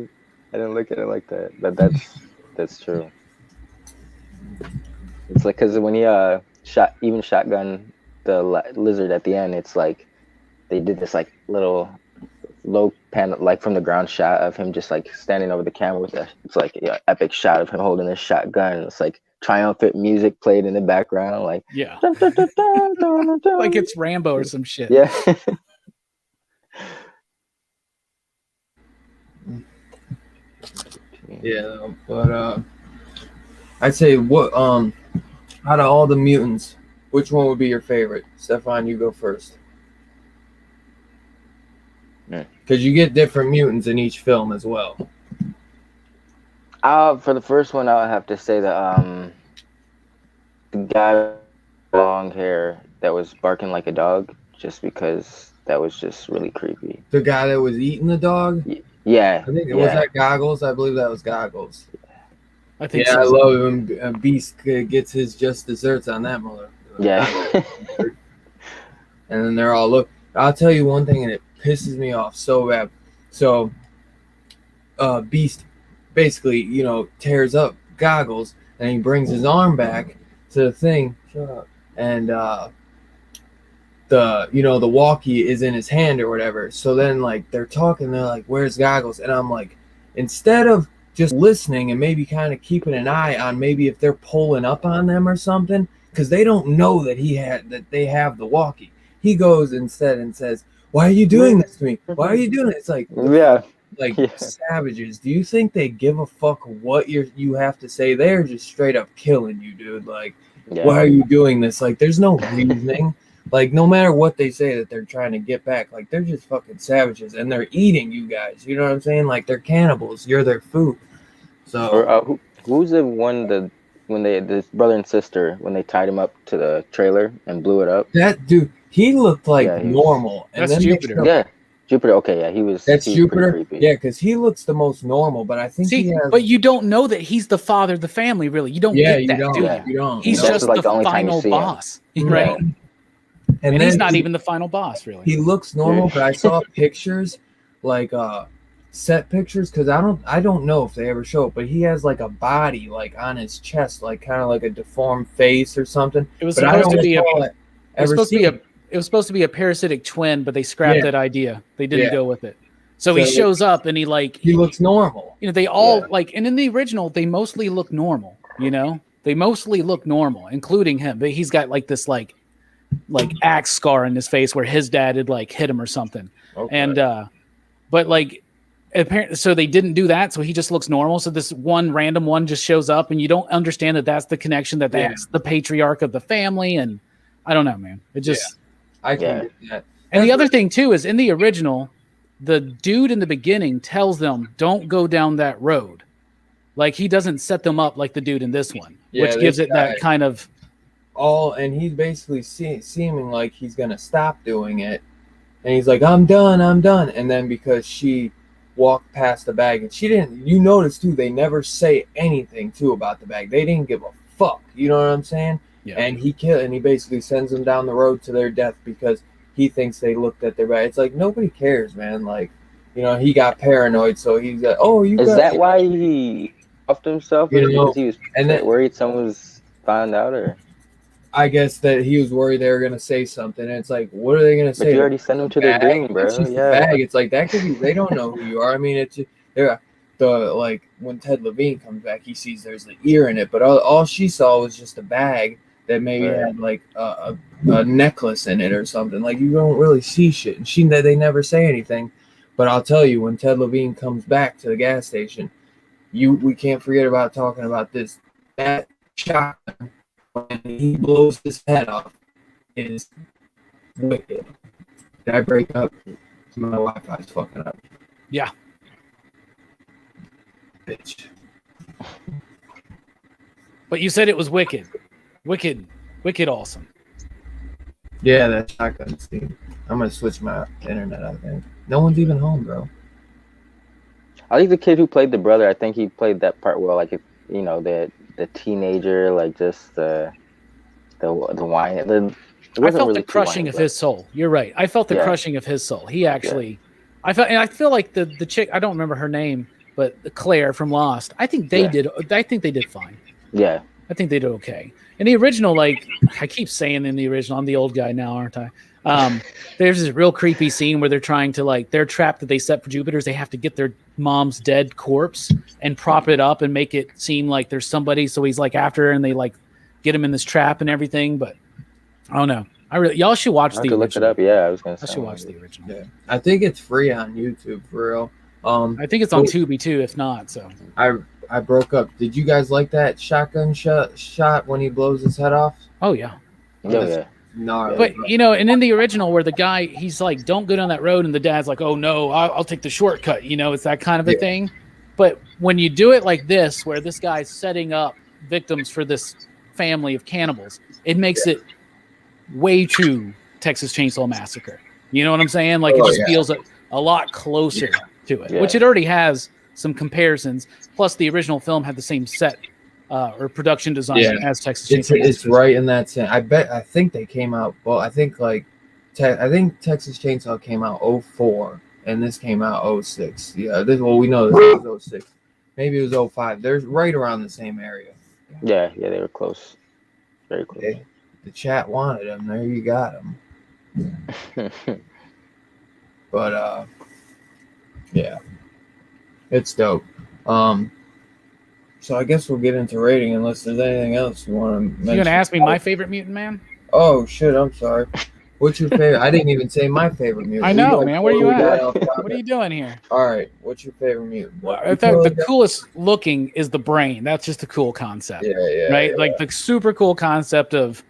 didn't look at it like that, but that's true. It's like, because when he shotgun the lizard at the end, it's like they did this like little low panel, like from the ground shot of him just like standing over the camera with that. It's like an epic shot of him holding this shotgun. It's like triumphant music played in the background, like like it's Rambo or some shit. Yeah. Yeah, but I'd say what out of all the mutants, which one would be your favorite? Stefan, you go first. Because you get different mutants in each film as well. For the first one, I would have to say the guy with long hair that was barking like a dog, just because that was just really creepy. The guy that was eating the dog? Yeah. I think was that Goggles? I believe that was Goggles. I think I love him. Beast gets his just desserts on that mother. Yeah. And then they're all look. I'll tell you one thing, and it pisses me off so bad. So, Beast basically, you know, tears up Goggles, and he brings his arm back to the thing. Shut up. And the walkie is in his hand or whatever. So then, like, they're talking. They're like, "Where's Goggles?" And I'm like, instead of just listening and maybe kind of keeping an eye on maybe if they're pulling up on them or something, because they don't know that they have the walkie. He goes instead and says, "Why are you doing this to me? Why are you doing it?" It's like, savages. Do you think they give a fuck what you have to say? They're just straight up killing you, dude. Like, why are you doing this? Like, there's no reasoning. Like, no matter what they say that they're trying to get back, like, they're just fucking savages, and they're eating you guys. You know what I'm saying? Like, they're cannibals. You're their food. So, or, who's the one when this brother and sister, when they tied him up to the trailer and blew it up? That dude, he looked like normal. And that's Jupiter. Jupiter. Okay, yeah, he was. That's Jupiter. Creepy. Yeah, because he looks the most normal, but I think he has. But you don't know that he's the father of the family, really. You don't get that, do you? You don't. He's just like the only final boss, right? And he's not even the final boss, really. He looks normal, but I saw pictures, like set pictures, because I don't know if they ever show it, but he has like a body like on his chest, like kind of like a deformed face or something. It was supposed to be it was supposed to be a parasitic twin, but they scrapped that idea. They didn't go with it. So he shows up and he looks normal. You know, they all and in the original they mostly look normal, you know? They mostly look normal, including him. But he's got like this like axe scar in his face where his dad had like hit him or something. Okay. And but like apparently, so they didn't do that, so he just looks normal. So this one random one just shows up, and you don't understand that that's the connection, that's the patriarch of the family. And I don't know, man. It just I can get that. And the other thing too is in the original, the dude in the beginning tells them don't go down that road. Like he doesn't set them up like the dude in this one, which gives it that kind of and he's basically seeming like he's gonna stop doing it, and he's like, I'm done, and then because she walked past the bag and she didn't, you notice too, they never say anything too about the bag. They didn't give a fuck, you know what I'm saying? And he basically sends them down the road to their death because he thinks they looked at their bag. It's like, nobody cares, man. Like, you know, he got paranoid, so he's like, why he offed himself? You know, because he was worried someone was found out, or I guess that he was worried they were gonna say something. And it's like, what are they gonna say? But you already sent them to their doom, bro. It's just a bag. It's like that could be. They don't know who you are. I mean, it's like when Ted Levine comes back, he sees there's the ear in it, but all she saw was just a bag that maybe had like a necklace in it or something. Like you don't really see shit. And they never say anything. But I'll tell you, when Ted Levine comes back to the gas station, we can't forget about talking about this. That shotgun when he blows his head off is wicked. Did I break up? My Wi-Fi's fucking up. Yeah. Bitch. But you said it was wicked. Wicked awesome. Yeah, that shotgun scene. I'm gonna switch my internet, I think. No one's even home, bro. I think the kid who played the brother, I think he played that part well. Like, you know, the teenager, like just the wine. I felt the crushing of his soul. You're right. I felt the crushing of his soul. He actually, I feel like the chick. I don't remember her name, but Claire from Lost. I think they did. I think they did fine. Yeah. I think they did okay. In the original, like I keep saying in the original, I'm the old guy now, aren't I? There's this real creepy scene where they're trying to they're trapped that they set for Jupiter's. They have to get their mom's dead corpse and prop it up and make it seem like there's somebody. So he's after her and they get him in this trap and everything. But I don't know. Y'all should watch the original. Look it up. Yeah, I was gonna say. I should watch the original. Yeah, I think it's free on YouTube for real. I think it's on Tubi too. If not, so I broke up. Did you guys like that shotgun shot when he blows his head off? Oh yeah. Yeah. No, but and in the original where the guy he's like, "Don't go down that road," and the dad's like, "Oh no, I'll take the shortcut." It's that kind of a thing. But when you do it like this, where this guy's setting up victims for this family of cannibals, it makes it way too Texas Chainsaw Massacre. You know what I'm saying? It just feels a lot closer to it, which it already has some comparisons. Plus, the original film had the same set or production design as Texas Chainsaw. It's right in that sense. I think they came out. Well, I think Texas Chainsaw came out 04 and this came out 06. Yeah, we know this was 06. Maybe it was 05. They're right around the same area. Yeah, they were close. Very close. Okay. The chat wanted him. There you got him. But yeah, it's dope. So I guess we'll get into rating unless there's anything else you want to mention. You're gonna ask me my favorite mutant man? Oh shit! I'm sorry. What's your favorite? I didn't even say my favorite mutant. I know, man. Where are you at? What are you doing here? All right. What's your favorite mutant? Well, I thought the coolest looking is the brain. That's just a cool concept. Yeah. Right? Yeah. Like the super cool concept of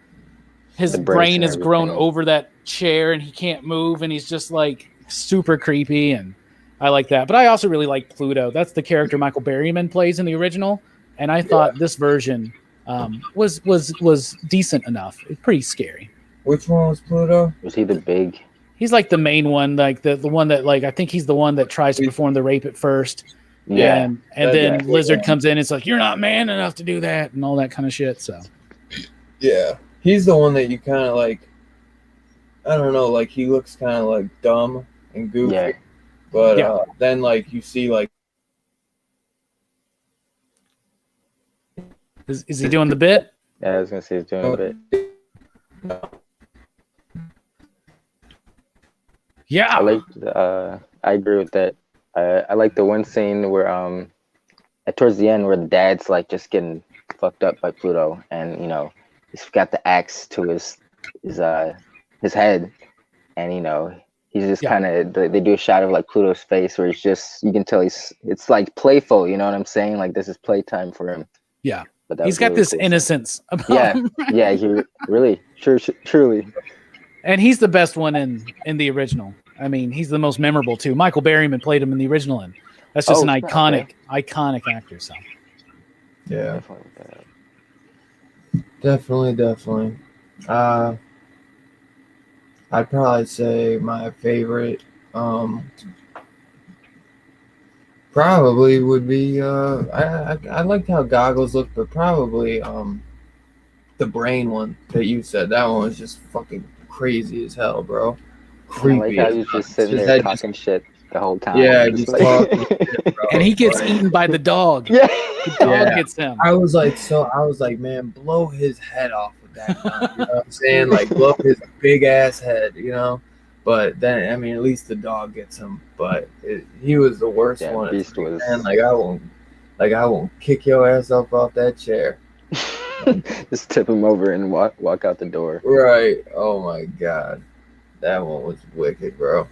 his brain has grown over that chair and he can't move and he's just super creepy, and I like that. But I also really like Pluto. That's the character Michael Berryman plays in the original, and I thought this version was decent enough. It's pretty scary. Which one was Pluto? Was he the big? He's the main one, the one that I think he's the one that tries to perform the rape at first. Yeah. And then Lizard comes in. It's you're not man enough to do that, and all that kind of shit. So. Yeah, he's the one that you kind of I don't know, he looks kind of dumb and goofy. Yeah. But then you see Is he doing the bit? Yeah, I was gonna say he's doing a bit. Yeah, I agree with that. I like the one scene where towards the end where the dad's just getting fucked up by Pluto, and he's got the axe to his head, and he's just kind of they do a shot of Pluto's face where you can tell it's playful. You know what I'm saying? This is playtime for him. Yeah. But he's got this innocence about him. Yeah, he really, truly. And he's the best one in the original. I mean, he's the most memorable too. Michael Berryman played him in the original, and that's just an iconic actor. So, yeah, definitely. I'd probably say my favorite probably would be I liked how Goggles looked, but probably the brain one that you said. That one was just fucking crazy as hell, bro. Creepy. I like how he's just sitting there talking shit the whole time. Yeah, just talking shit, bro. And he gets eaten by the dog. Yeah. The dog gets him. I was like, man, blow his head off with that gun. You know what I'm saying? Blow his big ass head, But then, I mean, at least the dog gets him. But he was the worst one. Beast was. And I won't kick your ass up off that chair. Just tip him over and walk out the door. Right. Oh my god, that one was wicked, bro.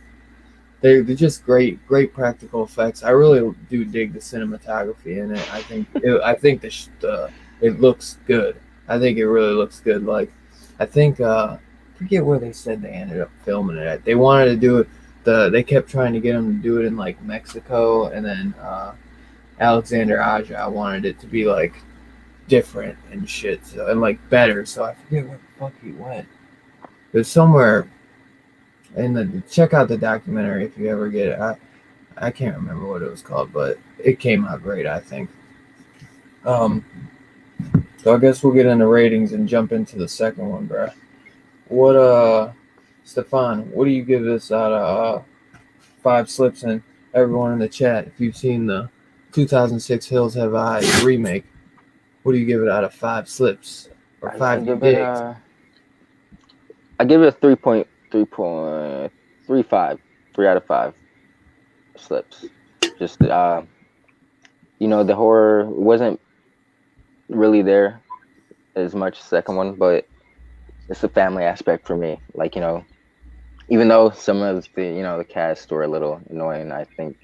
They're just great practical effects. I really do dig the cinematography in it. I think it looks good. I think it really looks good. I think forget where they said they ended up filming it at. They wanted to do it. They kept trying to get him to do it in like Mexico, and then Alexander Aja wanted it to be like different and shit, so, and like better. So I forget where the fuck he went. It was somewhere. And check out the documentary if you ever get it. I can't remember what it was called, but it came out great, I think. So I guess we'll get into ratings and jump into the second one, bro. What Stefan, what do you give this out of 5 slips? And everyone in the chat, if you've seen the 2006 Hills Have Eyes remake, what do you give it out of 5 slips or 5 I give gigs? I give it a 3.35, 3 out of 5 slips. Just the horror wasn't really there as much as the second one, but it's the family aspect for me. Like, even though some of the cast were a little annoying, I think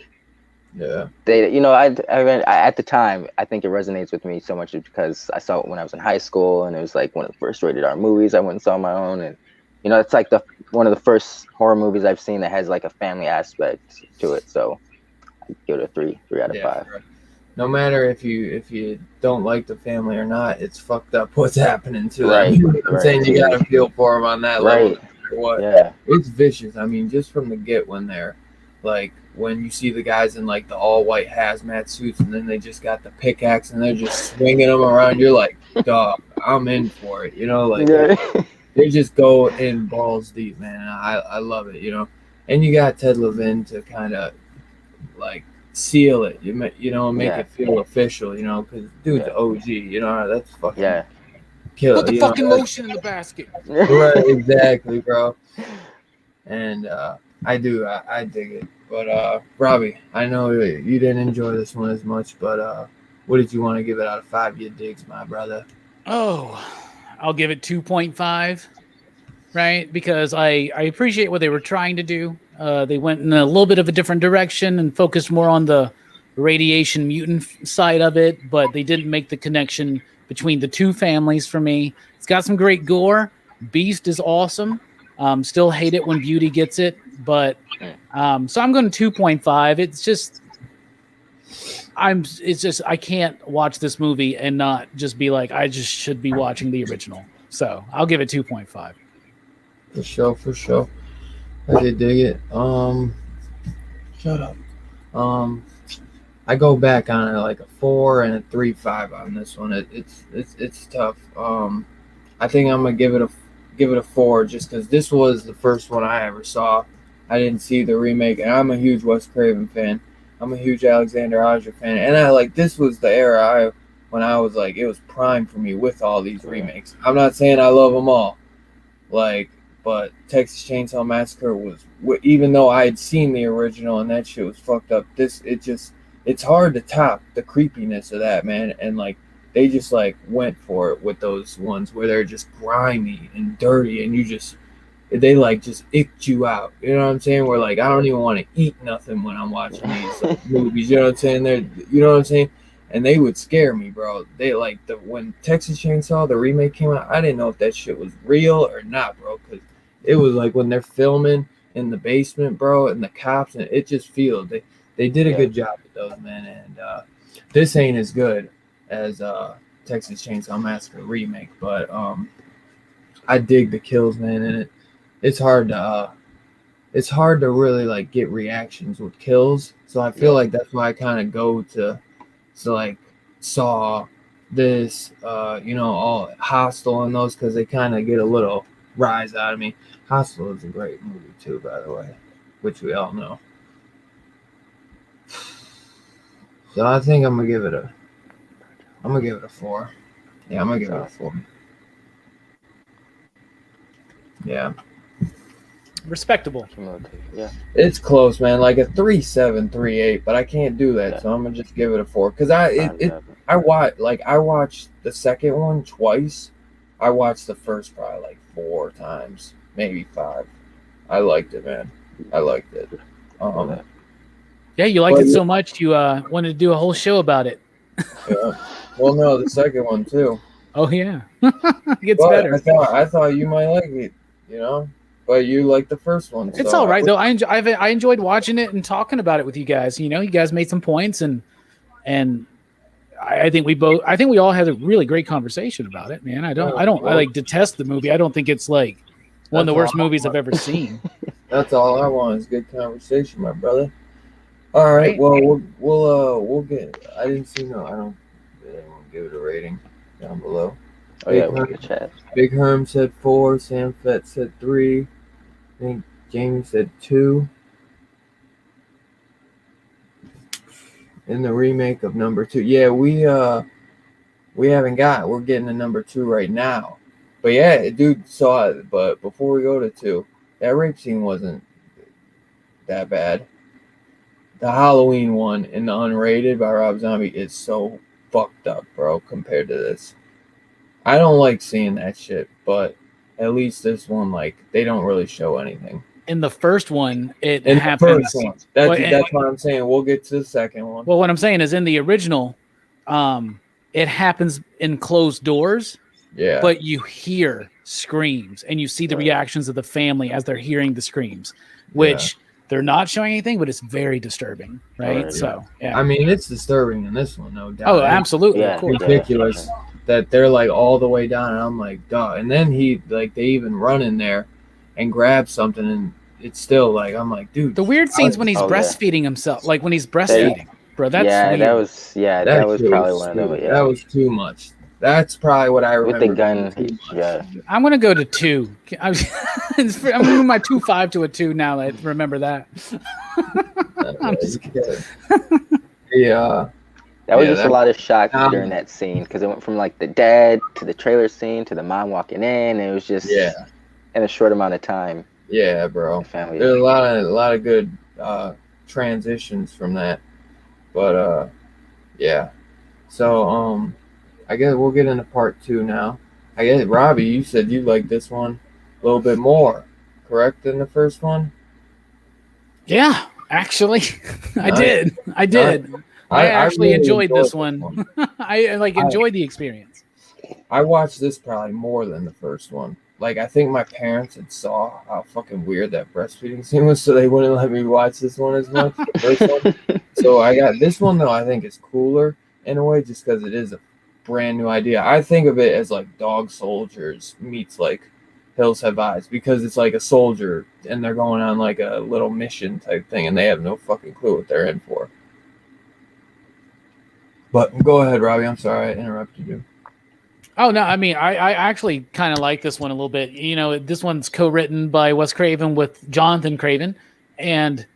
they, at the time, I think it resonates with me so much because I saw it when I was in high school, and it was like one of the first rated R movies I went and saw on my own, and it's like one of the first horror movies I've seen that has like a family aspect to it. So I give it a 3 out of 5. Right. No matter if you don't like the family or not, it's fucked up what's happening to them. I'm saying you gotta feel for them on that level. What? Yeah. It's vicious. I mean, just from the get when they're like when you see the guys in like the all white hazmat suits and then they just got the pickaxe and they're just swinging them around, you're like, dog, I'm in for it. They just go in balls deep, man. I love it, And you got Ted Levine to kind of like seal it, make it feel official, because dude's OG, that's fucking killer. Put the fucking lotion in the basket. Right, exactly, bro. And I dig it. But Robbie, I know you didn't enjoy this one as much, but what did you want to give it out of 5 your digs, my brother? Oh, I'll give it 2.5, right? Because I appreciate what they were trying to do. They went in a little bit of a different direction and focused more on the radiation mutant side of it, but they didn't make the connection between the two families for me. It's got some great gore. Beast is awesome. Still hate it when Beauty gets it, but so I'm going to 2.5. It's just I can't watch this movie and not just be like, I just should be watching the original. So I'll give it 2.5. For sure. I did dig it. Shut up. I go back on it like a 4 and a 3.5 on this one. It's tough. I think I'm gonna give it a 4 just because this was the first one I ever saw. I didn't see the remake, and I'm a huge Wes Craven fan. I'm a huge Alexander Aja fan, and this was the era when I was like, it was prime for me with all these remakes. I'm not saying I love them all, but Texas Chainsaw Massacre was, even though I had seen the original and that shit was fucked up, it's hard to top the creepiness of that, man. And they just went for it with those ones where they're just grimy and dirty, and they just icked you out. You know what I'm saying? Where I don't even want to eat nothing when I'm watching these movies. You know what I'm saying? You know what I'm saying? And they would scare me, bro. They when Texas Chainsaw the remake came out, I didn't know if that shit was real or not, bro. Because it was when they're filming in the basement, bro, and the cops, and it just feels they did a good job with those, man. And this ain't as good as Texas Chainsaw Massacre remake, but I dig the kills, man, and it's hard to really get reactions with kills. So I feel that's why I kind of go to Saw, this, all Hostel and those, because they kind of get a little rise out of me. Hostel is a great movie too, by the way, which we all know. So I think I'm gonna give it a 4. Yeah, I'm gonna give it a 4. Yeah. Respectable. Yeah. It's close, man. Like a 3.7, 3.8, but I can't do that, so I'm gonna just give it a 4. Cause I watched the second one twice. I watched the first probably 4 times, maybe 5. I liked it, man. I liked it. Yeah, you liked it so much you wanted to do a whole show about it. Yeah. Well, no, the second one too. Oh yeah, it gets better. I thought you might like it. you know. But you like the first one. It's so all right though. I enjoyed watching it and talking about it with you guys. You know, you guys made some points, and I think we all had a really great conversation about it, man. I like detest the movie. I don't think it's like one of the worst movies I've ever seen. That's all I want is good conversation, my brother. All right. Well, we'll get. I didn't see no. I don't. I won't give it a rating down below. Oh yeah, we'll chat. Big Herm said 4. Sam Fett said 3. I think Jamie said 2. In the remake of number 2, yeah, we haven't got. We're getting to number 2 right now. But yeah, dude saw it. But before we go to 2, that rape scene wasn't that bad. The Halloween one in the unrated by Rob Zombie is so fucked up, bro, compared to this. I don't like seeing that shit, but at least this one, like, they don't really show anything. In the first one, it happens. That's what I'm saying. We'll get to the second one. Well, what I'm saying is in the original, it happens in closed doors. Yeah. But you hear screams and you see the reactions of the family as they're hearing the screams, which they're not showing anything, but it's very disturbing, right? So, yeah. I mean, it's disturbing in this one, no doubt. Oh, absolutely. Yeah, of course. Ridiculous that they're like all the way down, and I'm like, duh. And then they even run in there and grab something, and it's still like, I'm like, dude. The weird scenes when he's breastfeeding himself, like when he's breastfeeding, bro. That's weird. that was probably one of them. Yeah, that was too much. That's probably what I remember. With the gun, yeah. I'm gonna go to 2. I'm moving my 2.5 to a 2 now. I remember that. I'm just kidding. That was just a lot of shock during that scene because it went from like the dad to the trailer scene to the mom walking in. And it was just in a short amount of time. Yeah, bro. Family. There's a lot of good transitions from that, but yeah. So I guess we'll get into part 2 now. I guess Robbie, you said you liked this one a little bit more, correct, than the first one? Yeah, actually, I did. I actually really enjoyed this one. I enjoyed the experience. I watched this probably more than the first one. Like, I think my parents had saw how fucking weird that breastfeeding scene was, so they wouldn't let me watch this one as much. So I got this one, though, I think is cooler in a way just because it is a brand new idea. I think of it as like Dog Soldiers meets like Hills Have Eyes, because it's like a soldier and they're going on like a little mission type thing and they have no fucking clue what they're in for. But go ahead, Robbie. I'm sorry I interrupted you. Oh, no. I mean, I actually kind of like this one a little bit. You know, this one's co-written by Wes Craven with Jonathan Craven. And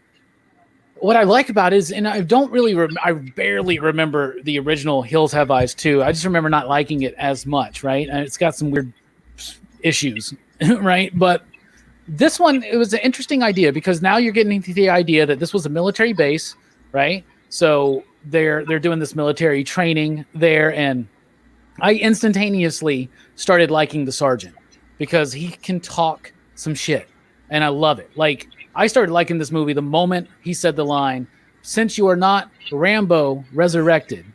what I like about it is, and I don't really, I barely remember the original Hills Have Eyes 2. I just remember not liking it as much, right? And it's got some weird issues, right? But this one, it was an interesting idea because now you're getting into the idea that this was a military base, right? So they're doing this military training there, and I instantaneously started liking the sergeant because he can talk some shit, and I love it. Like, I started liking this movie the moment he said the line, "Since you are not Rambo resurrected,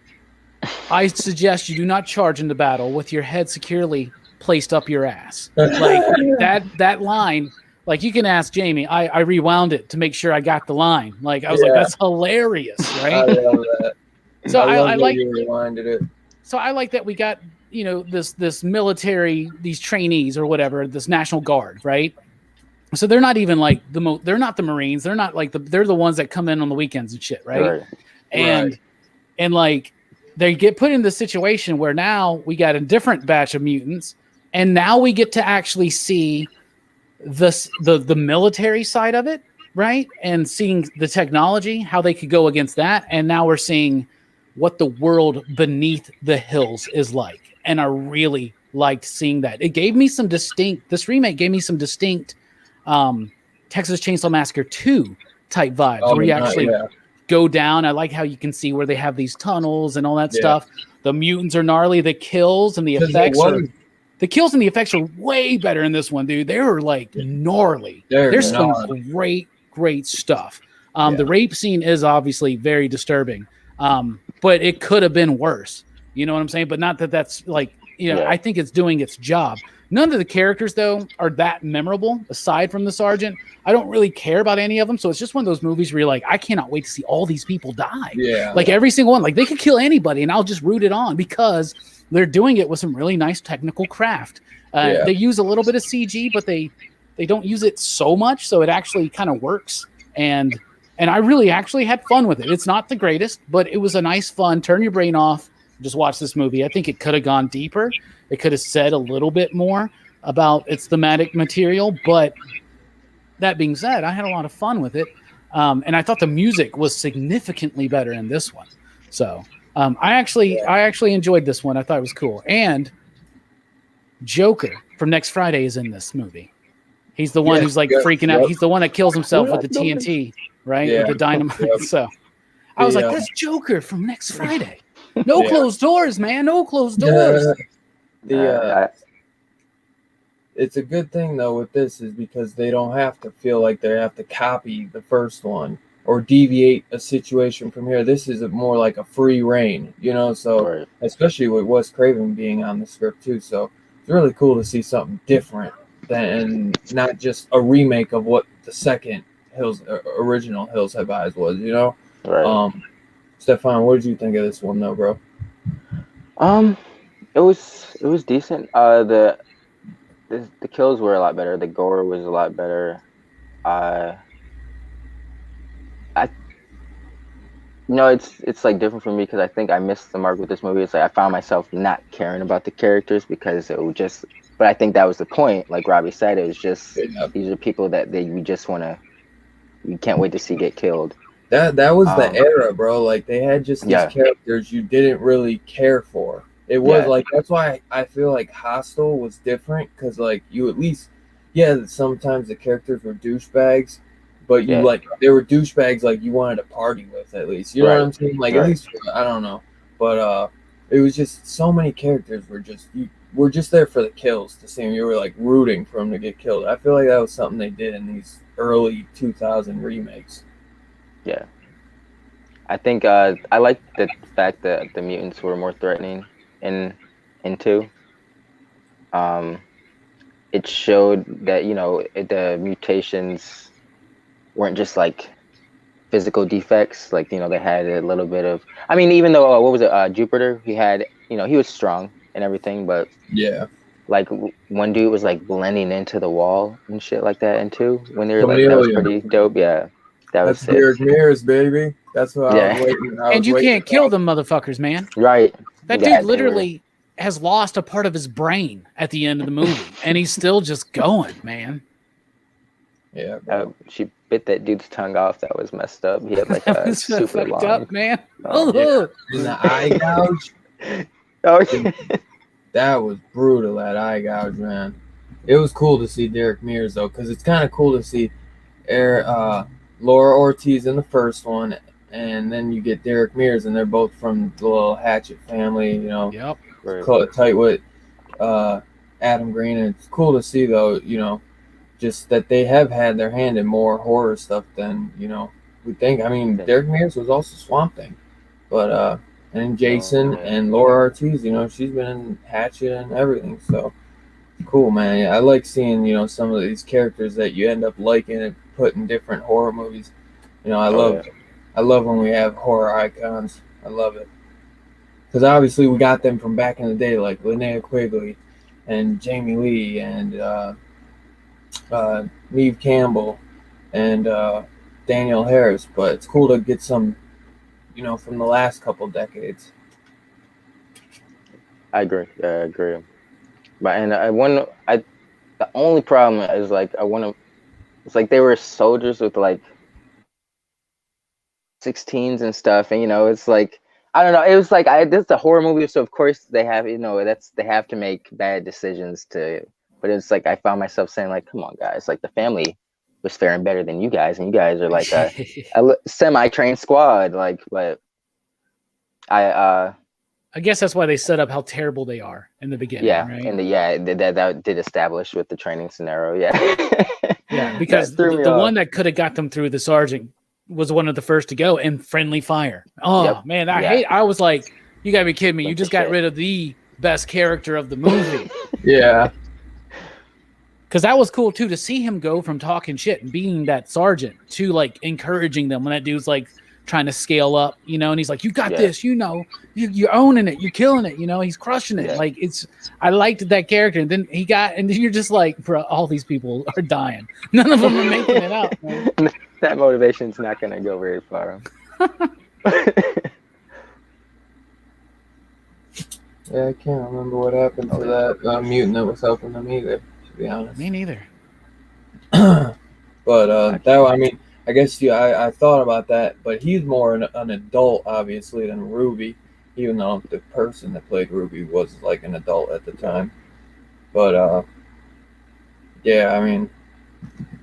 I suggest you do not charge into battle with your head securely placed up your ass." Like that line, like, you can ask Jamie. I rewound it to make sure I got the line. Like, I was like, that's hilarious, right? I love that. So I like you rewinded it. So I like that we got, you know, this military, these trainees or whatever, this National Guard, right? So they're not even like they're not the Marines. They're not like they're the ones that come in on the weekends and shit, right? And like they get put in the situation where now we got a different batch of mutants, and now we get to actually see the military side of it, right? And seeing the technology, how they could go against that, and now we're seeing what the world beneath the hills is like. And I really liked seeing that. It gave me some this remake gave me some distinct Texas Chainsaw Massacre 2 type vibes, where you actually go down. I like how you can see where they have these tunnels and all that stuff. The mutants are gnarly. The kills and the effects are way better in this one, dude. They were like gnarly. There's some great stuff. The rape scene is obviously very disturbing, but it could have been worse. You know what I'm saying? But not that that's like, you know, I think it's doing its job. None of the characters, though, are that memorable, aside from the sergeant. I don't really care about any of them, so it's just one of those movies where you're like, I cannot wait to see all these people die. Yeah. Like, every single one. Like, they could kill anybody, and I'll just root it on because they're doing it with some really nice technical craft. They use a little bit of CG, but they don't use it so much, so it actually kind of works. And I really actually had fun with it. It's not the greatest, but it was a nice fun. Turn your brain off. Just watch this movie. I think it could have gone deeper. It could have said a little bit more about its thematic material. But that being said, I had a lot of fun with it. And I thought the music was significantly better in this one. So I actually enjoyed this one. I thought it was cool. And Joker from Next Friday is in this movie. He's the one who's like freaking out. He's the one that kills himself with the TNT, right? Yeah. With the dynamite. So I was like, that's Joker from Next Friday. No closed doors, man. No closed doors. It's a good thing though with this is because they don't have to feel like they have to copy the first one or deviate a situation from here. This is more like a free reign, you know. So especially with Wes Craven being on the script too. So it's really cool to see something different than not just a remake of what the second original Hills Have Eyes was, you know. Right. Stefan, what did you think of this one though, bro? It was decent. The kills were a lot better. The gore was a lot better. It's like different for me because I think I missed the mark with this movie. It's like I found myself not caring about the characters because it would just. But I think that was the point. Like Robbie said, it was just these are people that we just you can't wait to see get killed. That was the era, bro. Like they had just these characters you didn't really care for. It was like that's why I feel like Hostel was different because like you at least sometimes the characters were douchebags, but you like they were douchebags like you wanted to party with at least. You know what I'm saying? Like at least I don't know, but it was just so many characters were just there for the kills to see them. You were like rooting for them to get killed. I feel like that was something they did in these early 2000 remakes. Yeah, I think I like the fact that the mutants were more threatening in 2. It showed that the mutations weren't just like physical defects. Like they had a little bit of. I mean, even though what was it? Jupiter, he had he was strong and everything, but like one dude was like blending into the wall and shit like that. And 2, when they were like that was pretty dope. Yeah. That's Derek Mears, baby. That's what I was waiting. And you can't kill them motherfuckers, man. Right. That dude literally has lost a part of his brain at the end of the movie, and he's still just going, man. Yeah. She bit that dude's tongue off. That was messed up. He had like a super long. Up, man. In the eye gouge. That was brutal. That eye gouge, man. It was cool to see Derek Mears though, because it's kind of cool to see Laura Ortiz in the first one, and then you get Derek Mears, and they're both from the little Hatchet family, tight with Adam Green. And it's cool to see, though, just that they have had their hand in more horror stuff than, we think. I mean, Derek Mears was also Swamp Thing, but, and Jason and Laura Ortiz, she's been in Hatchet and everything, so cool, man. Yeah, I like seeing, some of these characters that you end up liking and put in different horror movies. I love when we have horror icons. I love it. Because obviously we got them from back in the day, like Linnea Quigley and Jamie Lee and Neve Campbell and Danielle Harris. But it's cool to get some, from the last couple decades. I agree. But the only problem is like it's like they were soldiers with like 16s and stuff, and it's like I don't know. It was like this is a horror movie, so of course they have they have to make bad decisions to. But it's like I found myself saying like, come on guys, like the family was faring better than you guys, and you guys are like a semi-trained squad, like. But I guess that's why they set up how terrible they are in the beginning. Yeah, right? And that did establish with the training scenario. Yeah, yeah, because the one that could have got them through the sergeant was one of the first to go, and Friendly Fire. Oh man, I was like, you gotta be kidding me! You just got rid of the best character of the movie. Yeah, Because that was cool too to see him go from talking shit and being that sergeant to like encouraging them when that dude's like trying to scale up, you know, and he's like, "You got this, you know, you're owning it, you're killing it, you know, he's crushing it." Yeah. Like I liked that character, and then and you're just like, bro, all these people are dying, none of them are making it out. Man. That motivation's not gonna go very far. Yeah, I can't remember what happened to that mutant that was helping them either, to be honest. Me neither. But I mean, I guess I thought about that, but he's more an adult, obviously, than Ruby, even though the person that played Ruby was like an adult at the time. But yeah, I mean,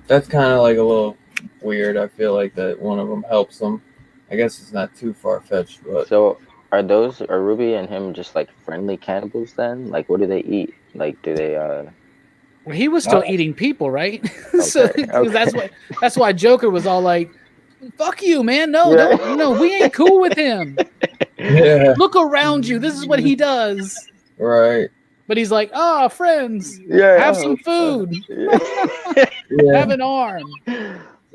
that's kind of like a little weird. I feel like that one of them helps them. I guess it's not too far-fetched, but... So are Ruby and him just like friendly cannibals then? Like, what do they eat? Like, do they Well, he was still eating people, right? Okay, So okay. that's why Joker was all like, "Fuck you, man! No, don't, we ain't cool with him. Yeah, Look around you. This is what he does." right. But he's like, "Oh, friends, Yeah, have some food, Yeah. have an arm."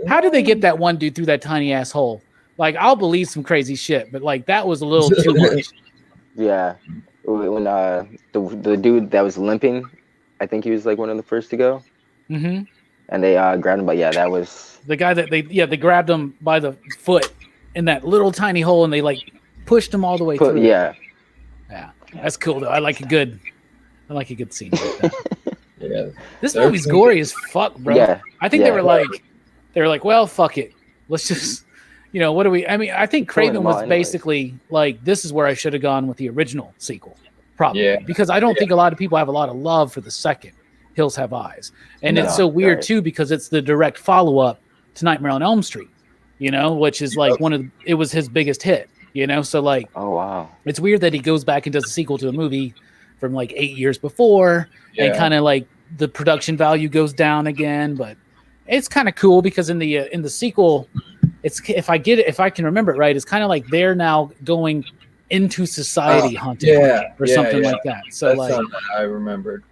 How did they get that one dude through that tiny ass hole? Like, I'll believe some crazy shit, but like that was a little too much. Yeah. When the dude that was limping, I think he was like one of the first to go. Mm-hmm. And they grabbed him, but yeah, that was The guy that they grabbed him by the foot in that little tiny hole, and they like pushed him all the way through. Yeah. Yeah, that's cool though. I like a good scene like that. Yeah. This movie's gory as fuck, bro. Yeah. I think they were like, well, fuck it. Let's just, you know, what do we? I mean, I think Craven was basically like, this is where I should have gone with the original sequel, probably, because I don't think a lot of people have a lot of love for the second Hills Have Eyes, and it's so weird too because it's the direct follow up to Nightmare on Elm Street, you know, which is like it was his biggest hit, you know, so like, oh wow, it's weird that he goes back and does a sequel to a movie from like 8 years before, and kind of like the production value goes down again, but it's kind of cool because in the sequel, it's if I can remember it right, it's kind of like they're now going into society hunting or something like that. So that's like something I remembered.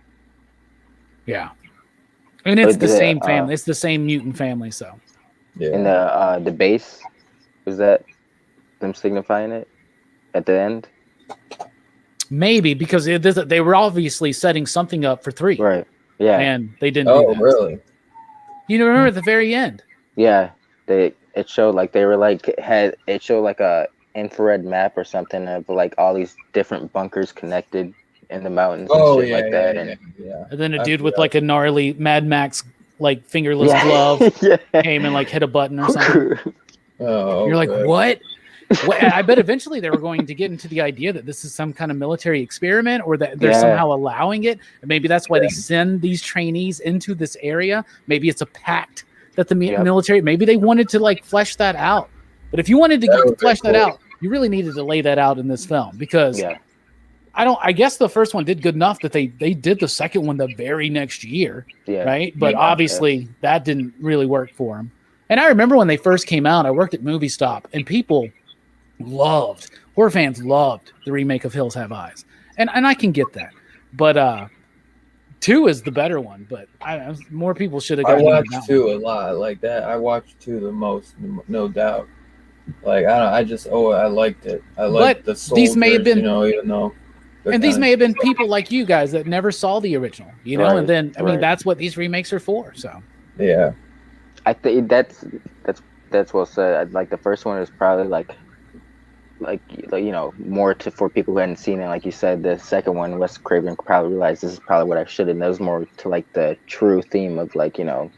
Yeah, and it's the same family. It's the same mutant family. So yeah. And the base, was that them signifying it at the end? Maybe because they were obviously setting something up for 3, right? Yeah, and they didn't. Oh, really? You remember at the very end? Yeah, it showed like they were like it showed like a infrared map or something of like all these different bunkers connected in the mountains and shit like that. And then a dude with like a gnarly Mad Max like fingerless glove came and like hit a button or something. Oh, you're like, what? I bet eventually they were going to get into the idea that this is some kind of military experiment or that they're somehow allowing it. And maybe that's why they send these trainees into this area. Maybe it's a pact that the military, maybe they wanted to like flesh that out. But if you wanted to flesh that out, you really needed to lay that out in this film because I guess the first one did good enough that they did the second one the very next year. Yeah. Right. But obviously that didn't really work for them. And I remember when they first came out, I worked at Movie Stop and people horror fans loved the remake of Hills Have Eyes. And I can get that. But 2 is the better one, but more people should have gotten. I watched 2 a lot like that. I watched 2 the most, no doubt. Like I liked it. I liked the soldiers, these may have been, you know, even though. And these may have been people like you guys that never saw the original, you know. And then I mean that's what these remakes are for. So yeah, I think that's well said. Like the first one is probably like you know, more for people who hadn't seen it. Like you said, the second one, Wes Craven probably realized this is probably what I should have. That was more to like the true theme of like, you know,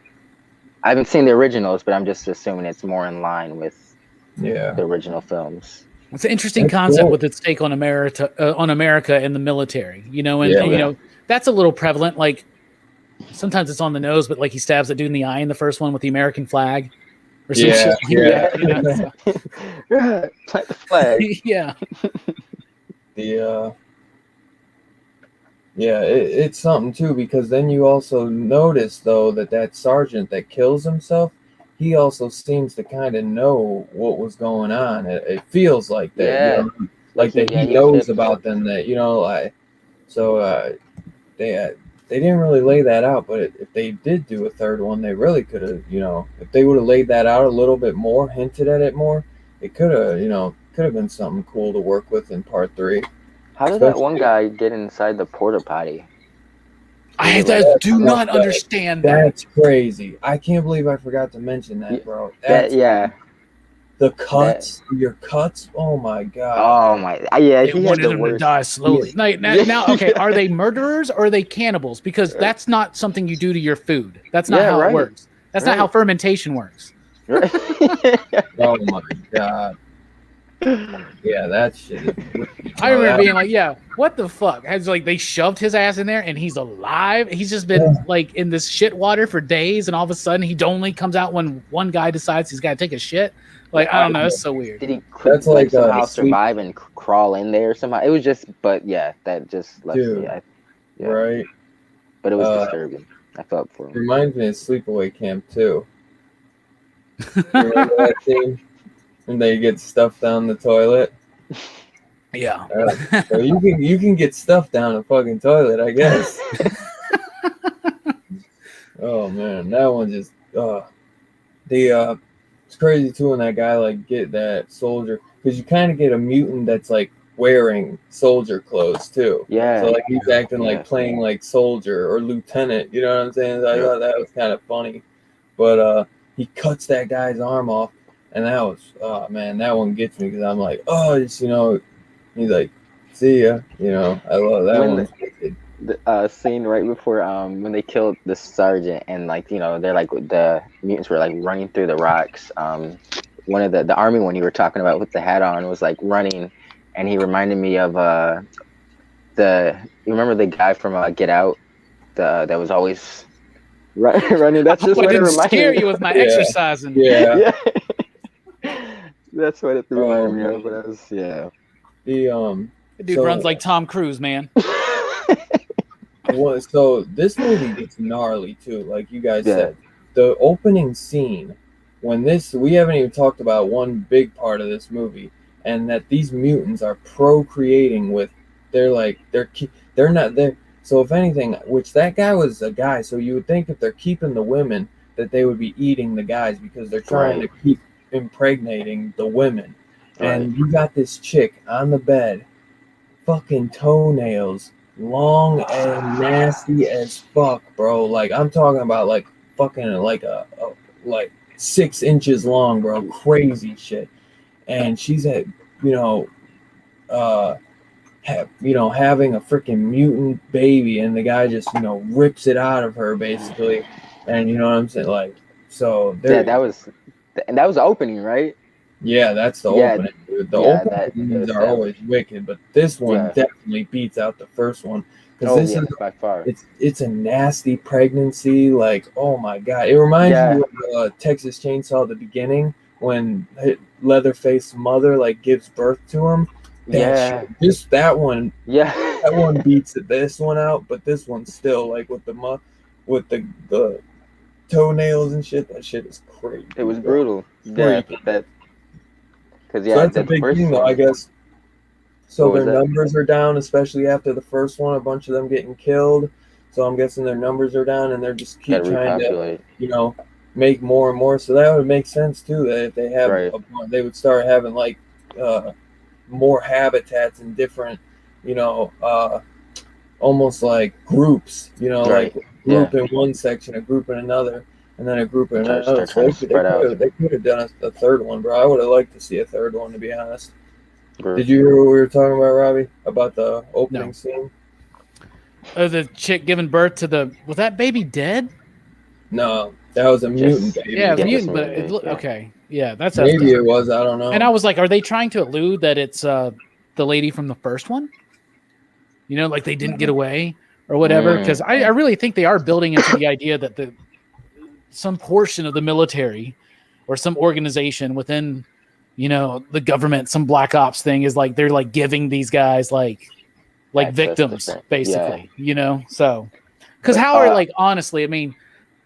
I haven't seen the originals, but I'm just assuming it's more in line with the original films. It's an interesting concept with its take on America and the military, you know, and you know that's a little prevalent. Like sometimes it's on the nose, but like he stabs that dude in the eye in the first one with the American flag. Or some shit. You know, plant the flag. It's something too because then you also notice though that sergeant that kills himself, he also seems to kind of know what was going on. It feels like that, you know, like that he knows about them. That you know, they didn't really lay that out. But if they did do a third one, they really could have, if they would have laid that out a little bit more, hinted at it more, it could have, could have been something cool to work with in part 3. How did that one guy get inside the porta potty? I do not understand that. That's crazy. I can't believe I forgot to mention that, bro. The cuts, your cuts. Oh my god. Oh my. Yeah, he wanted them to die slowly. Now, okay, are they murderers or are they cannibals? Because that's not something you do to your food. That's not how it works. That's not how fermentation works. Oh my god. Yeah, that shit. I remember being like, "Yeah, what the fuck?" Has like they shoved his ass in there, and he's alive. He's just been like in this shit water for days, and all of a sudden, he only comes out when one guy decides he's got to take a shit. Like I don't know, it's so weird. Did he somehow survive and crawl in there somehow? It was just, but yeah, that just left me. Right. But it was disturbing. I felt for him. Reminds me of Sleepaway Camp 2. Remember that scene? And they get stuff down the toilet. Yeah. So you can get stuff down the fucking toilet, I guess. Oh man, that one just it's crazy too when that guy like get that soldier, because you kind of get a mutant that's like wearing soldier clothes too. Yeah. So like he's acting like playing like soldier or lieutenant. You know what I'm saying? So I thought that was kind of funny, but he cuts that guy's arm off. And that was, oh man, that one gets me because I'm like, oh, it's, he's like, see ya, I love that one. The scene right before when they killed the sergeant and like, they're like, the mutants were like running through the rocks. One of the army one you were talking about with the hat on was like running, and he reminded me of you remember the guy from Get Out, that was always running. That's just what it reminded me. Scare you with my exercising. Yeah. That's what it reminded me of. But I was, the dude runs like Tom Cruise, man. So this movie gets gnarly too, like you guys said. The opening scene, we haven't even talked about one big part of this movie, and that these mutants are procreating with. They're not there. So if anything, which that guy was a guy, so you would think if they're keeping the women, that they would be eating the guys because they're trying to keep impregnating the women. And you got this chick on the bed, fucking toenails long and nasty as fuck, bro. Like I'm talking about like fucking like like 6 inches long, bro. Crazy shit. And she's having a freaking mutant baby, and the guy just rips it out of her basically. And you know what I'm saying, like, so that was the opening, right? Yeah, that's the opening. The openings are always wicked, but this one definitely beats out the first one, because this is by far. It's a nasty pregnancy. Like, oh my god, it reminds you of Texas Chainsaw, the beginning when Leatherface's mother like gives birth to him. Just that one. Yeah, that one beats this one out, but this one's still like with the toenails and shit. That shit is crazy. It was brutal. Yeah, because so that's a big thing, though, I guess. So their numbers are down, especially after the first one. A bunch of them getting killed. So I'm guessing their numbers are down, and they're just keep trying to, make more and more. So that would make sense too. That if they have, they would start having like more habitats in different, almost like groups. Like group in one section, a group in another, and then a group in another. So they could have done a third one, bro. I would have liked to see a third one, to be honest. Did you hear what we were talking about, Robbie? About the opening scene? Oh, the chick giving birth to was that baby dead? No, that was a mutant baby. Yeah, mutant, but okay. Yeah, that's maybe it was. I don't know. And I was like, are they trying to allude that it's the lady from the first one? Like they didn't get away or whatever? Because I really think they are building into the idea that some portion of the military or some organization within, the government, some black ops thing is like they're like giving these guys like victims, basically. So because how are like honestly, I mean,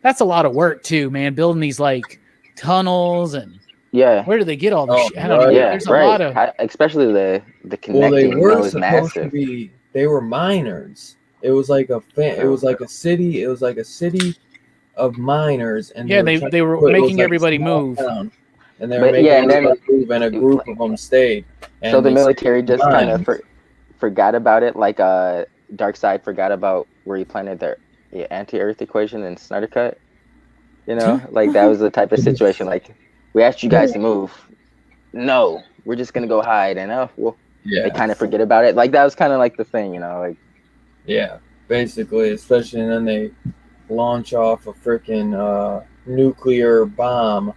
that's a lot of work too, man. Building these like tunnels and where do they get all this shit? I don't know. There's a lot of especially the connecting. Well, they were supposed to be. They were miners. It was like it was like a city. It was like a city of miners, and Yeah, trying they to were it was making like a everybody small move. town, and they were But making yeah, and then everybody move, and a group of them stayed. so And the they stayed military in the just kind of mines. forgot about it, like Darkseid forgot about where he planted their anti-Earth equation in Snyder Cut. You know, like that was the type of situation. Like, we asked you guys to move. No, we're just gonna go hide, and well, they Yeah, kind of forget about it. Like that was kind of like the thing, you know, like yeah, basically, especially, and then they launch off a freaking nuclear bomb,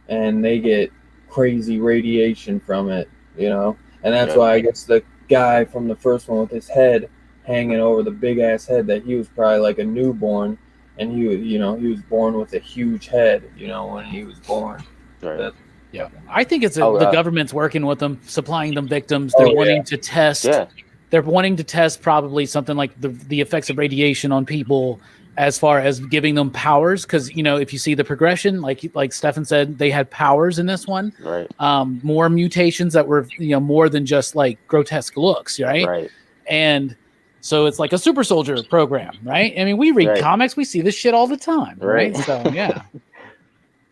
and they get crazy radiation from it, and that's yeah, why I guess the guy from the first one with his head hanging over the big ass head, that he was probably like a newborn, and he was born with a huge head, when he was born. right. That, Yeah, I think it's Oh, the government's working with them, supplying them victims. Oh, They're yeah. wanting to test. Yeah, They're wanting to test probably something like the effects of radiation on people, as far as giving them powers. Because if you see the progression, like Stefan said, they had powers in this one. right, More mutations that were more than just like grotesque looks, right? right. And so it's like a super soldier program, right? I mean, we read Right. comics, we see this shit all the time, right? Right. So yeah.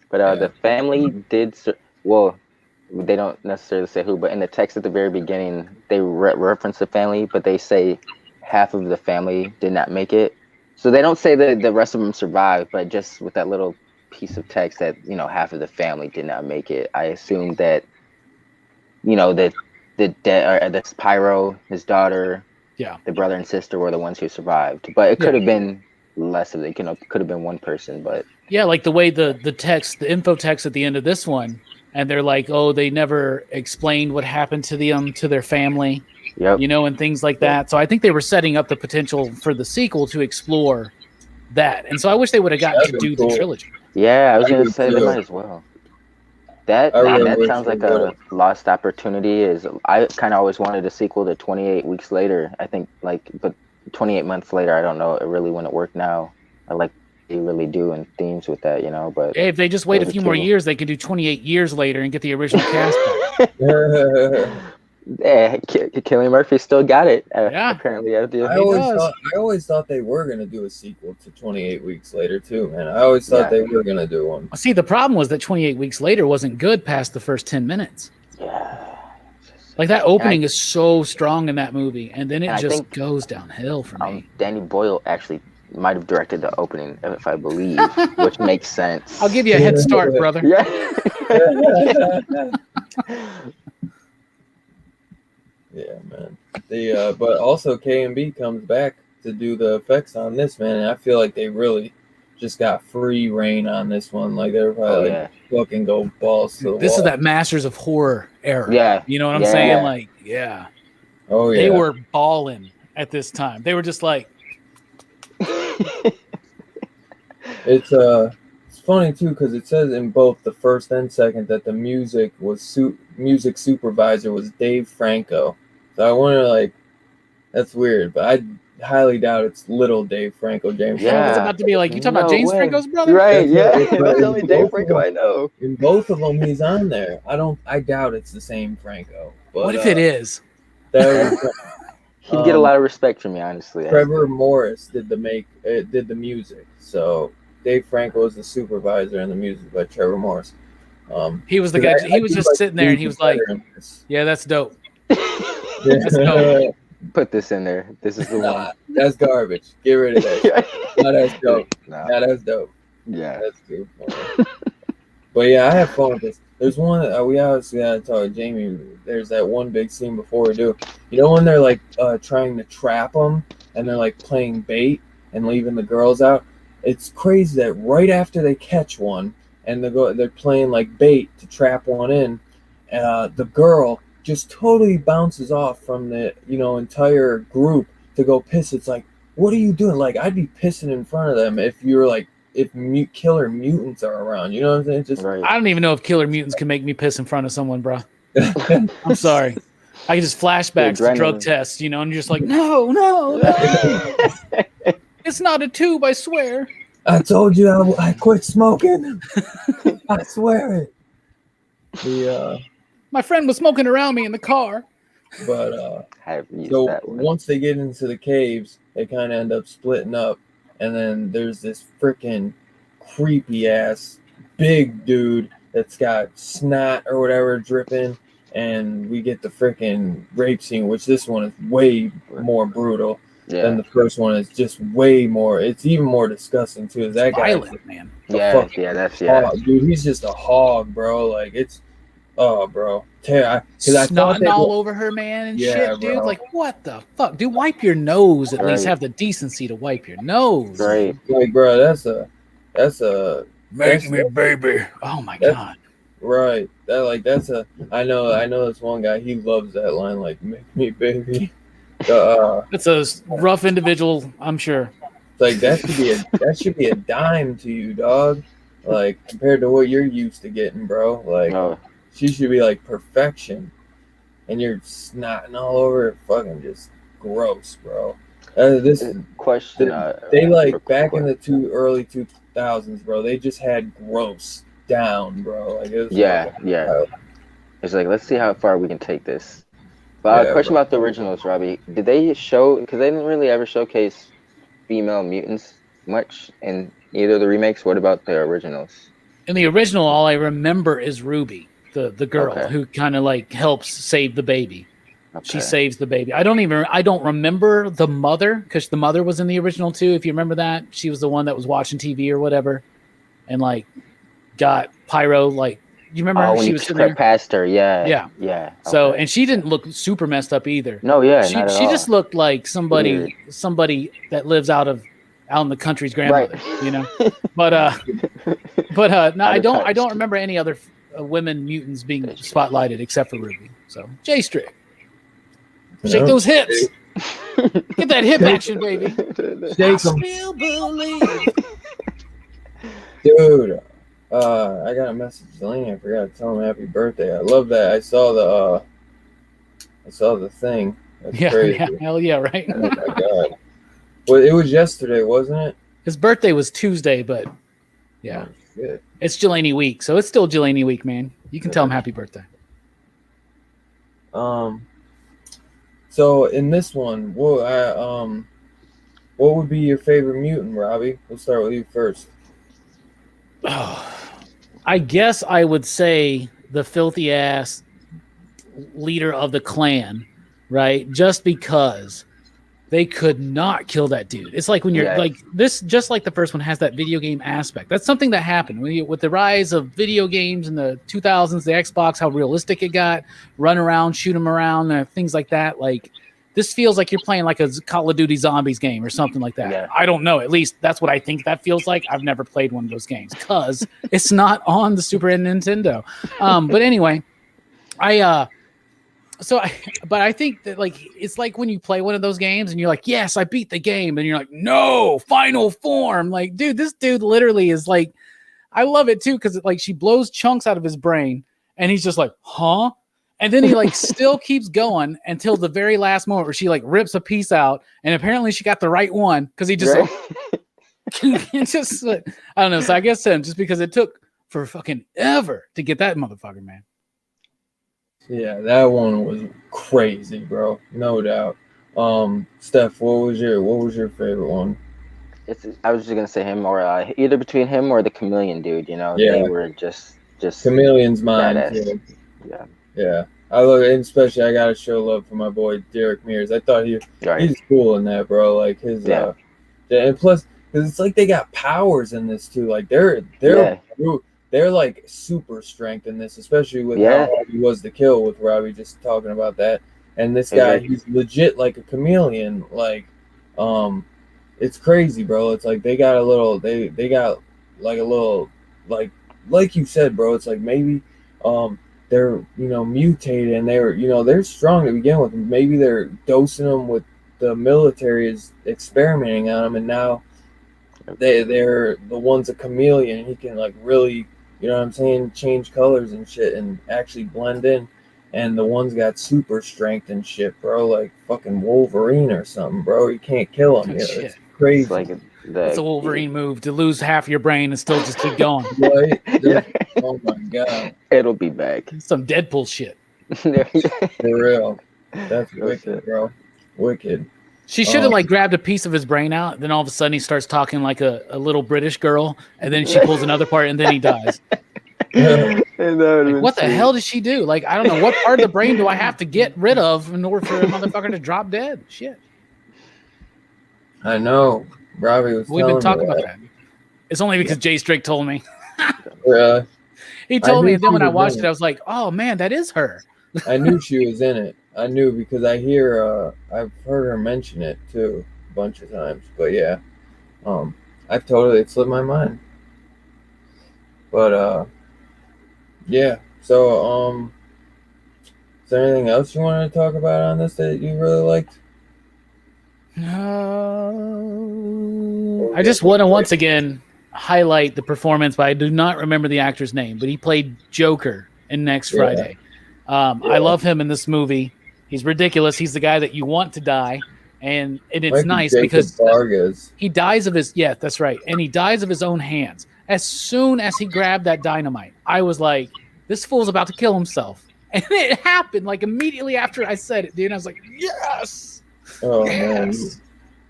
But Yeah. the family did well. They don't necessarily say who, but in the text at the very beginning, they reference the family, but they say half of the family did not make it. So they don't say that the rest of them survived, but just with that little piece of text that half of the family did not make it, I assume that that that's Pyro, his daughter, Yeah. the brother and sister were the ones who survived. But it could Yeah. have been less of it. Could have been one person, but Yeah, like the way the text, the info text at the end of this one, and they're like, oh, they never explained what happened to their family, yep. and things like that. So I think they were setting up the potential for the sequel to explore that. And so I wish they would have gotten to That'd do be the cool. trilogy. Yeah, I was I gonna would say they too. might as well. That I really that wish sounds they like a would've. lost opportunity. I kind of always wanted a sequel to 28 Weeks Later. I think but 28 months later, I don't know. It really wouldn't work now. I like they really do in themes with that, But Hey, if they just wait a few more years, they could do 28 years later and get the original cast back. Yeah, Cillian Murphy still got it. Yeah. Apparently, I I always thought they were gonna do a sequel to 28 Weeks Later too, man. I always thought they were gonna do one. See, the problem was that 28 Weeks Later wasn't good past the first 10 minutes. Yeah. Like that opening is so strong in that movie, and then it just think, goes downhill for me. Danny Boyle actually might have directed the opening, if I believe, which makes sense. I'll give you a head start, brother. Yeah. Yeah, man. But also K&B comes back to do the effects on this, man, and I feel like they really just got free reign on this one. Like they're probably fucking go balls to the This wall. is that Masters of Horror era. Yeah. You know what I'm saying? Like, yeah. Oh yeah. They were balling at this time. They were just like It's funny too, because it says in both the first and second that the music supervisor was Dave Franco. So I wonder, that's weird, but I highly doubt it's little Dave Franco. James. Yeah, I was about to be like, you talking about James Franco's brother? Right? That's the only Dave Franco I know. In both of them, he's on there. I doubt it's the same Franco. But, what if it is? He'd get a lot of respect from me, honestly. Trevor Morris did the music, so Dave Franco was the supervisor, and the music by Trevor Morris. He was the guy. He was just sitting there, and he was like, "Yeah, that's dope. That's dope. Put this in there. This is the one. That's garbage. Get rid of that. No, that's dope. No. That's dope. Yeah, that's good. But yeah, I have fun with this. There's one we obviously gotta talk to Jamie. There's that one big scene before we do. When they're like trying to trap them, and they're like playing bait and leaving the girls out. It's crazy that right after they catch one and they're playing like bait to trap one in, the girl just totally bounces off from the entire group to go piss. It's like, what are you doing? Like, I'd be pissing in front of them if you're like, if killer mutants are around. You know what I'm saying? Just I don't even know if killer mutants can make me piss in front of someone, bro. I'm sorry. I can just flashbacks to drug tests, and you're just like, no. It's not a tube, I swear. I told you I quit smoking. I swear it. My friend was smoking around me in the car. But Have used so that one. once they get into the caves, they kind of end up splitting up, and then there's this freaking creepy ass big dude that's got snot or whatever dripping, and we get the freaking rape scene, which this one is way more brutal than the first one. It's just way more. It's even more disgusting too. Is that guy? Violent, man. That's hog, dude. He's just a hog, bro. Like it's. Oh, bro. Snotting all over her, man, and shit, dude. Bro. Like, what the fuck? Dude, wipe your nose at least. Have the decency to wipe your nose. Right. Like, bro, that's a make me baby. Oh my god. Right. I know this one guy, he loves that line, like, make me baby. It's a rough individual, I'm sure. Like that should be a dime to you, dog. Like compared to what you're used to getting, bro. Like she should be like perfection, and you're snotting all over it. Fucking just gross, bro. This question. They like back in the early 2000s, bro. They just had gross down, bro. Like it was wild. It's like, let's see how far we can take this. But question about the originals, Robbie. Did they show? Because they didn't really ever showcase female mutants much in either of the remakes. What about the originals? In the original, all I remember is Ruby. The girl who kind of like helps save the baby. Okay. She saves the baby. I don't remember the mother, because the mother was in the original too. If you remember that, she was the one that was watching TV or whatever, and like got pyro. Like you remember when she was sitting past her. Yeah. Okay. So and she didn't look super messed up either. No, she just looked like somebody that lives out in the country's grandmother, you know. But no, I don't remember any other women mutants being spotlighted except for Ruby. So J Strick, shake those hips, get that hip action, baby. Shake them, dude. I got a message to Delaney. I forgot to tell him happy birthday. I love that. I saw the thing. That's crazy. Yeah, hell yeah, right. Oh my god. Well, it was yesterday, wasn't it? His birthday was Tuesday, but yeah. Oh, it's Delaney week, so it's still Delaney week, man. You can tell him happy birthday. So in this one, what would be your favorite mutant, Robbie? We'll start with you first. I guess I would say the filthy ass leader of the clan, right? Just because they could not kill that dude. It's like when you're like this, just like the first one has that video game aspect. That's something that happened with the rise of video games in the 2000s, the Xbox, how realistic it got, run around, shoot them around, things like that. Like this feels like you're playing like a Call of Duty Zombies game or something like that. Yeah. I don't know. At least that's what I think that feels like. I've never played one of those games because it's not on the Super Nintendo. But anyway, but I think that like it's like when you play one of those games and you're like, yes, I beat the game, and you're like, no, final form. Like, dude, this dude literally is like, I love it too because like she blows chunks out of his brain, and he's just like, huh? And then he like still keeps going until the very last moment where she like rips a piece out, and apparently she got the right one because he just I don't know. So I guess just because it took for fucking ever to get that motherfucker, man. Yeah, that one was crazy, bro. No doubt. Steph, what was your favorite one? I was just gonna say him, or either between him or the chameleon dude. You know, they were just chameleon's mine. Yeah. I look, and especially I gotta show love for my boy Derek Mears. I thought he's cool in that, bro. Like his and plus, because it's like they got powers in this too. Like they're like super strength in this, especially with how he was to kill with Robbie just talking about that. And this guy, he's legit like a chameleon. Like, it's crazy, bro. It's like they got like a little like you said, bro. It's like maybe they're mutated and they're strong to begin with. Maybe they're dosing them with the military is experimenting on them, and now they're the one's a chameleon and he can like really. You know what I'm saying? Change colors and shit and actually blend in. And the one's got super strength and shit, bro. Like fucking Wolverine or something, bro. You can't kill him. It's crazy. It's a Wolverine move to lose half your brain and still just keep going. Right? Oh my God. It'll be back. Some Deadpool shit. For real. That's wicked, bro. Wicked. She should have like grabbed a piece of his brain out. Then all of a sudden he starts talking like a little British girl, and then she pulls another part, and then he dies. Like, what the hell did she do? Like, I don't know. What part of the brain do I have to get rid of in order for a motherfucker to drop dead? Shit. I know. Robbie was. We've been talking about that. It's only because Jay Strick told me. He told me, and then when I watched it, I was like, "Oh man, that is her." I knew she was in it. I knew because I've heard her mention it too a bunch of times. But yeah, it slipped my mind. But yeah. So is there anything else you wanted to talk about on this that you really liked? No. I just want to once again highlight the performance, but I do not remember the actor's name. But he played Joker in Next Friday. I love him in this movie. He's ridiculous. He's the guy that you want to die, and it's nice because he dies of his that's right, and he dies of his own hands. As soon as he grabbed that dynamite, I was like, "This fool's about to kill himself," and it happened like immediately after I said it, dude. And I was like, "Yes!" Oh man,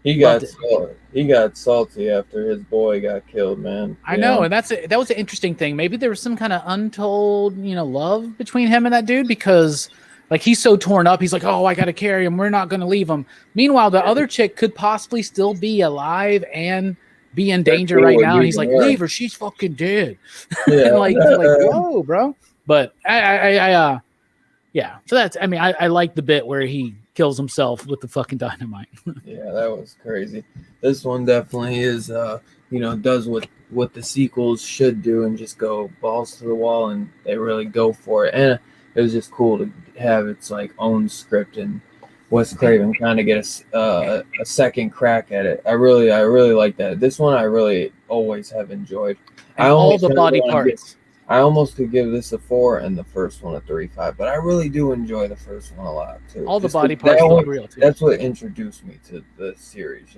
he got salty after his boy got killed, man. I know, and that was an interesting thing. Maybe there was some kind of untold, love between him and that dude because, like, he's so torn up. He's like, "Oh, I got to carry him. We're not going to leave him." Meanwhile, the other chick could possibly still be alive and be in danger right now. And he's like, "Leave her. She's fucking dead." And like, whoa, bro. But I So that's. I mean, I like the bit where he kills himself with the fucking dynamite. Yeah, that was crazy. This one definitely is, does what the sequels should do and just go balls to the wall, and they really go for it. And it was just cool to have its like own script and Wes Craven kind of get a second crack at it. I really like that. This one I really always have enjoyed. And all the body parts. I almost could give this a 4 and the first one a 3.5, but I really do enjoy the first one a lot too. All the body parts look real too. That's what introduced me to the series,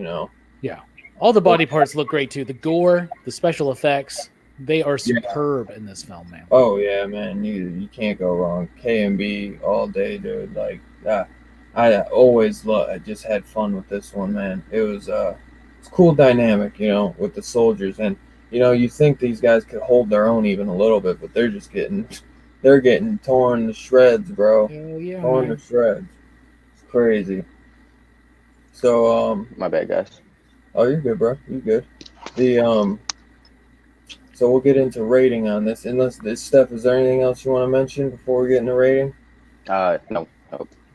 Yeah, all the body parts look great too. The gore, the special effects, they are superb in this film, man. Oh yeah, man, you can't go wrong. K&B all day, dude. Like I always I just had fun with this one, man. It was it's cool dynamic, with the soldiers. And you think these guys could hold their own even a little bit, but they're getting torn to shreds, bro. Hell yeah, torn to shreds. It's crazy. So my bad, guys. Oh, you're good, bro. You good. So we'll get into rating on this. Unless Steph, is there anything else you want to mention before we get into rating? No,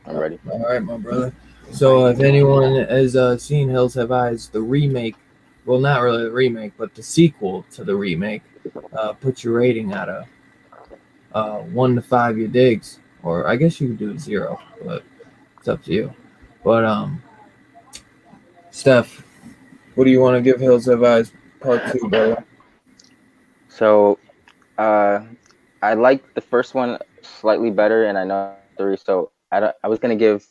I'm ready. All right, my brother. So if anyone has seen Hills Have Eyes, the remake, well, not really the remake, but the sequel to the remake, put your rating at a 1 to 5 you digs, or I guess you could do a 0, but it's up to you. But Steph, what do you want to give Hills Have Eyes Part 2, brother? So I like the first one slightly better, and I know 3, so I was gonna give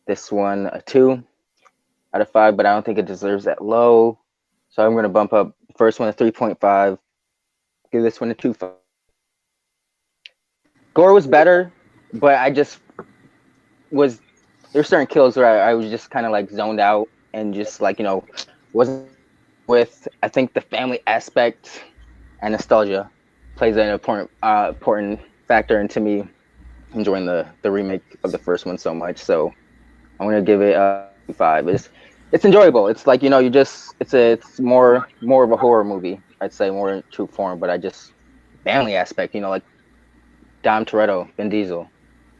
this one a 2 out of 5, but I don't think it deserves that low. So I'm going to bump up the first one to 3.5. Give this one a 2.5. Gore was better, but I just there's certain kills where I was just kind of like zoned out and just like, wasn't with, I think the family aspect and nostalgia plays an important factor into me enjoying the remake of the first one so much. So I'm going to give it a 5. It's enjoyable. It's like, it's more of a horror movie, I'd say, more in true form, but family aspect, like Dom Toretto, Vin Diesel,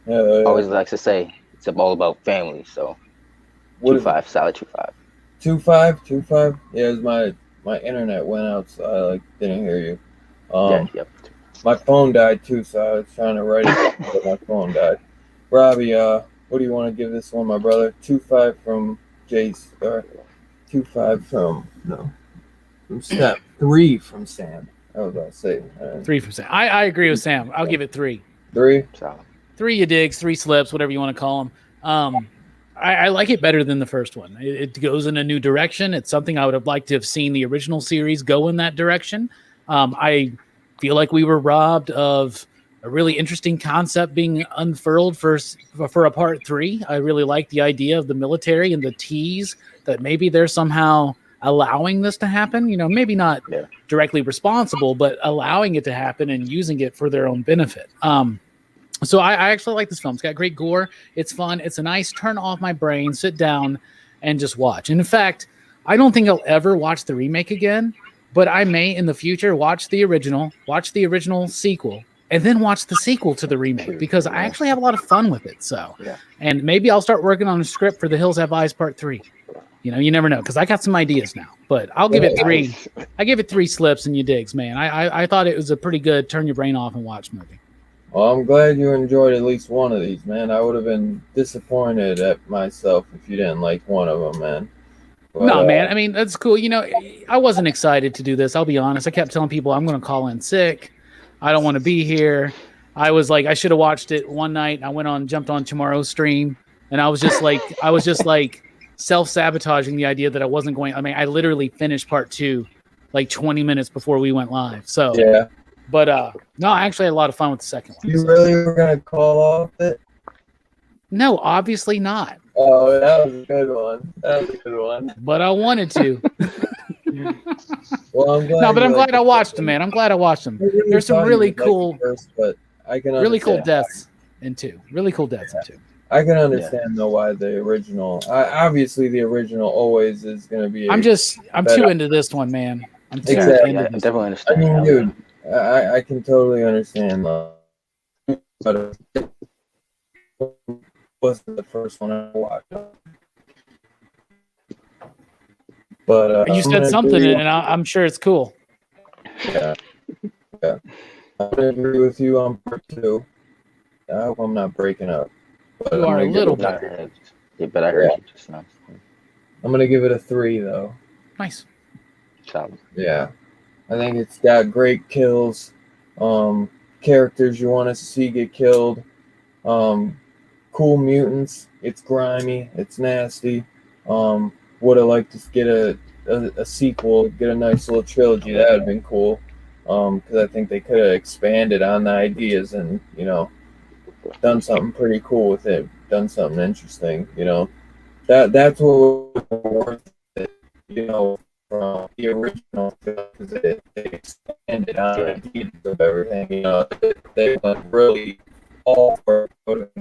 always likes to say it's all about family. So 2.5, solid 2.5. 2.5? Yeah, my internet went out, so I didn't hear you. Yep. My phone died too, so I was trying to write it, but my phone died. Robbie, what do you want to give this one, my brother? 2.5 from Jace, or 2.5 from Steph. 3 from Sam. I was about to say 3 from Sam. I agree with Sam. I'll give it 3. 3? 3 you digs, 3 slips, whatever you want to call them. I like it better than the first one. It goes in a new direction. It's something I would have liked to have seen the original series go in that direction. I feel like we were robbed of a really interesting concept being unfurled for a part 3. I really like the idea of the military and the tease that maybe they're somehow allowing this to happen. You know, maybe not directly responsible, but allowing it to happen and using it for their own benefit. So I actually like this film. It's got great gore. It's fun. It's a nice turn off my brain, sit down, and just watch. And in fact, I don't think I'll ever watch the remake again, but I may in the future watch the original sequel, and then watch the sequel to the remake, because I actually have a lot of fun with it. So, and maybe I'll start working on a script for The Hills Have Eyes Part 3. You know, you never know, because I got some ideas now. But I'll give it 3. I give it 3 slips and you digs, man. I thought it was a pretty good turn your brain off and watch movie. Well, I'm glad you enjoyed at least one of these, man. I would have been disappointed at myself if you didn't like one of them, man. But, no, man. I mean, that's cool. You know, I wasn't excited to do this. I'll be honest. I kept telling people I'm going to call in sick. I don't want to be here. I was like, I should have watched it one night. I jumped on tomorrow's stream, and I was just like self-sabotaging the idea that I wasn't going. I mean, I literally finished part 2 like 20 minutes before we went live. So yeah. But no, I actually had a lot of fun with the second one. You really were gonna call off it? No, obviously not. Oh, that was a good one. But I wanted to. Well, I'm glad. No, but I'm glad I watched them, man. I'm glad I watched them. There's some really cool, but I can really cool deaths in 2. Really cool deaths in 2. I can understand though why the original. Obviously, the original always is going to be. I'm too into this one, man. I'm too exactly. into I this. definitely understand. I mean, dude, I can totally understand. But it wasn't the first one I watched. But You said something, and I'm sure it's cool. Yeah. I'm gonna agree with you on part 2. I hope I'm not breaking up. But You are a little bit. Yeah, but I heard you just now. I'm gonna give it a 3 though. Nice. Solid. Yeah, I think it's got great kills, characters you want to see get killed, cool mutants. It's grimy, it's nasty. Would have liked to get a sequel, get a nice little trilogy. That would have been cool. Because I think they could have expanded on the ideas and, you know, done something pretty cool with it, done something interesting, you know. That's what was worth it, you know, from the original, because they expanded on the ideas of everything, you know. They went really all for it.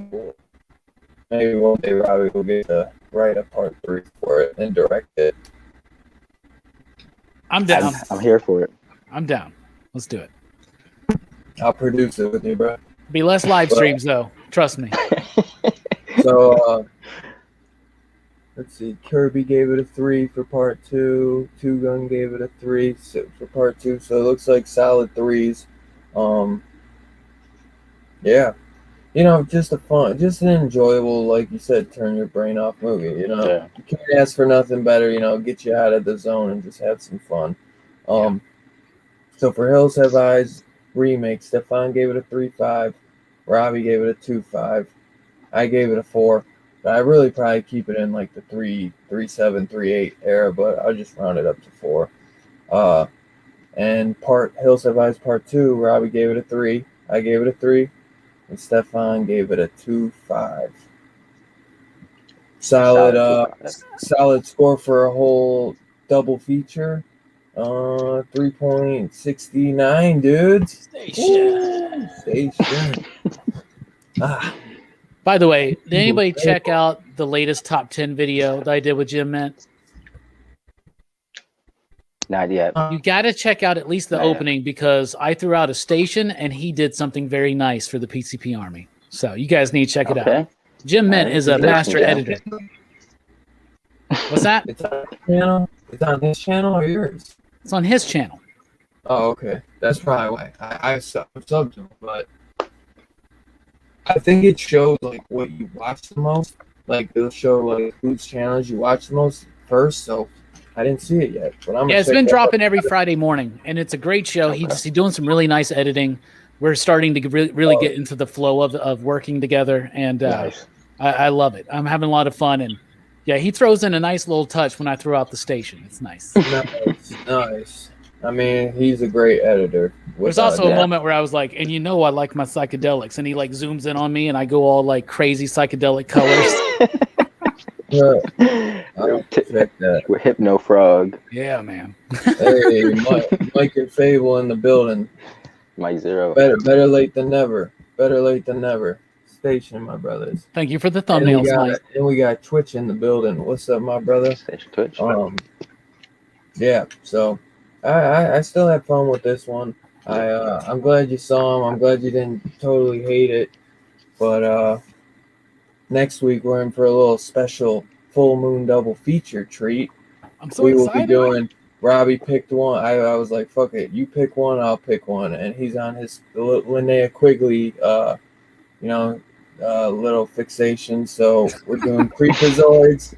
Maybe one day Robbie will get to write a part 3 for it and direct it. I'm down. I'm here for it. I'm down. Let's do it. I'll produce it with you, bro. Be less live streams, though. Trust me. So, let's see. Kirby gave it a 3 for part 2. Two Gun gave it a 3 for part 2. So it looks like solid 3s. Yeah. You know, just an enjoyable, like you said, turn your brain off movie. You know, Yeah. You can't ask for nothing better. You know, get you out of the zone and just have some fun. So for Hills Have Eyes remake, Stefan gave it a 3.5. Robbie gave it a 2.5. I gave it a 4. But I really probably keep it in like the 3.7, 3.8 era, but I'll just round it up to 4. And Hills Have Eyes Part 2, Robbie gave it a 3. I gave it a 3. And Stefan gave it a 2.5. Solid score for a whole double feature. 3.69, dudes. Station. By the way, did anybody check out the latest top 10 video that I did with Jim Mint? Not yet. You got to check out at least the opening, because I threw out a station and he did something very nice for the PCP Army. So you guys need to check it out. Jim Mint is a master editor. What's that? It's on his channel. It's on his channel or yours? It's on his channel. Oh, okay. That's probably why I subbed him, but I think it shows like what you watch the most. Like it'll show like whose channels you watch the most first. So I didn't see it yet, but it's been dropping every Friday morning, and it's a great show. Okay. He's doing some really nice editing. We're starting to really get into the flow of working together, and Nice. I love it. I'm having a lot of fun, and yeah, he throws in a nice little touch when I throw out the station. It's nice. Nice. I mean, he's a great editor. There's also a moment where I was like, and I like my psychedelics, and he like zooms in on me, and I go all like crazy psychedelic colors. Check that. We're Hypno Frog. Yeah, man. Hey, Mike and Fable in the building. Mike Zero. Better late than never. Better late than never. Station, my brothers. Thank you for the thumbnails, Mike. And we got Twitch in the building. What's up, my brother? Station Twitch. Yeah. So, I still had fun with this one. I'm glad you saw him. I'm glad you didn't totally hate it. But next week we're in for a little special full moon double feature treat. I'm so excited. We will be doing. Robbie picked one. I was like, fuck it. You pick one, I'll pick one. And he's on his Linnea Quigley, little fixation. So we're doing Creepazoids.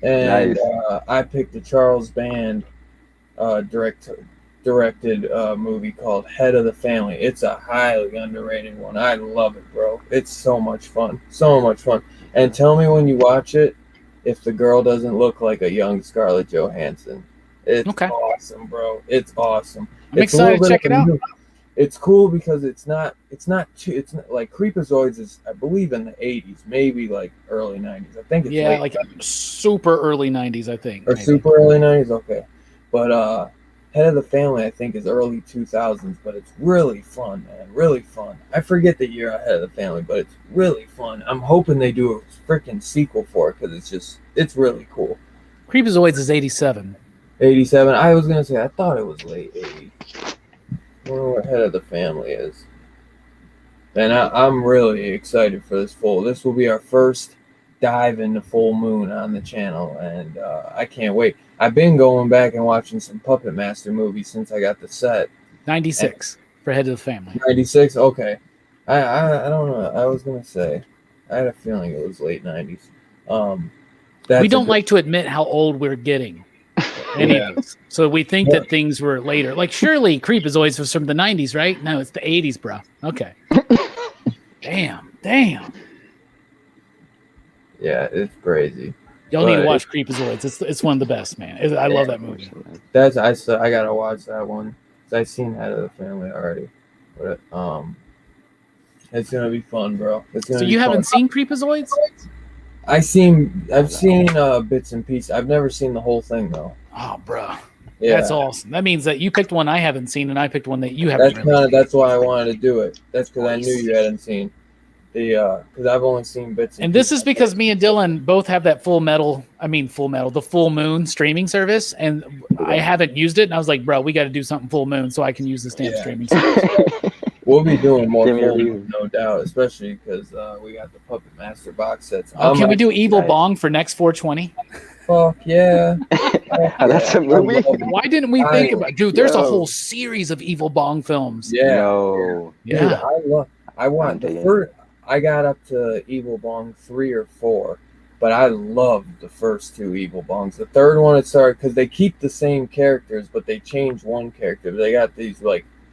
And nice. I picked the Charles Band directed movie called Head of the Family. It's a highly underrated one. I love it, bro. It's so much fun. So much fun. And tell me when you watch it if the girl doesn't look like a young Scarlett Johansson. It's awesome, bro. It's awesome. I'm excited to check it out. It's cool because it's not like Creepazoids is, I believe, in the 80s, maybe like early 90s. I think it's like super early 90s, I think. Or maybe. Super early 90s, okay. But Head of the Family, I think, is early 2000s, but it's really fun, man. Really fun. I forget the year of Head of the Family, but it's really fun. I'm hoping they do a freaking sequel for it because it's really cool. Creepazoids is 87. 87. I was gonna say I thought it was late 80s. I wonder what Head of the Family is. And I'm really excited for this full. This will be our first dive into Full Moon on the channel, and I can't wait. I've been going back and watching some Puppet Master movies since I got the set. 96 for Head of the Family. 96. Okay. I don't know. I was gonna say I had a feeling it was late 90s. We don't like to admit how old we're getting. So we think that things were later. Like surely Creepazoids was from the 90s, right? No, it's the 80s, bro. Okay. Damn. Yeah, it's crazy. Y'all need to watch Creepazoids. It's one of the best, man. I love that movie. I gotta watch that one. I've seen Head of the Family already. But it's gonna be fun, bro. So you haven't seen Creepazoids? I've seen bits and pieces. I've never seen the whole thing though. Oh, bro, that's awesome. That means that you picked one I haven't seen, and I picked one that you haven't. That's why I wanted to do it. That's because I knew you hadn't seen because I've only seen bits. And this is because me and Dylan both have that the Full Moon streaming service, and I haven't used it. And I was like, bro, we got to do something Full Moon so I can use this damn streaming service. We'll be doing more Full Moon, no doubt, especially because we got the Puppet Master box sets. Can we do Evil Bong for next 420? Fuck yeah. That's a movie. Why didn't we think about there's a whole series of Evil Bong films. Yeah. Dude, I got up to Evil Bong 3 or 4, but I loved the first 2 Evil Bongs. The third one, it started because they keep the same characters, but they change one character. They got these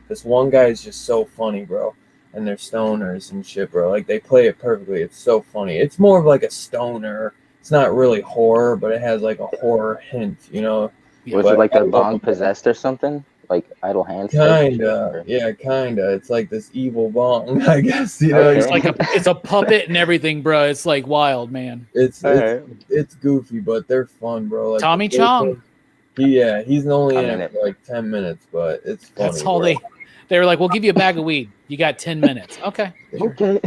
this one guy is just so funny, bro. And they're stoners and shit, bro. Like they play it perfectly. It's so funny. It's more of like a stoner. It's not really horror, but it has like a horror hint, Was it like the bong possessed or something? Like idle hands? Kinda. It's like this evil bong, I guess. It's like it's a puppet and everything, bro. It's like wild, man. It's goofy, but they're fun, bro. Like Tommy Chong. He's only in it for like 10 minutes, but it's funny. That's all they were like, we'll give you a bag of weed. You got 10 minutes. Okay. Okay.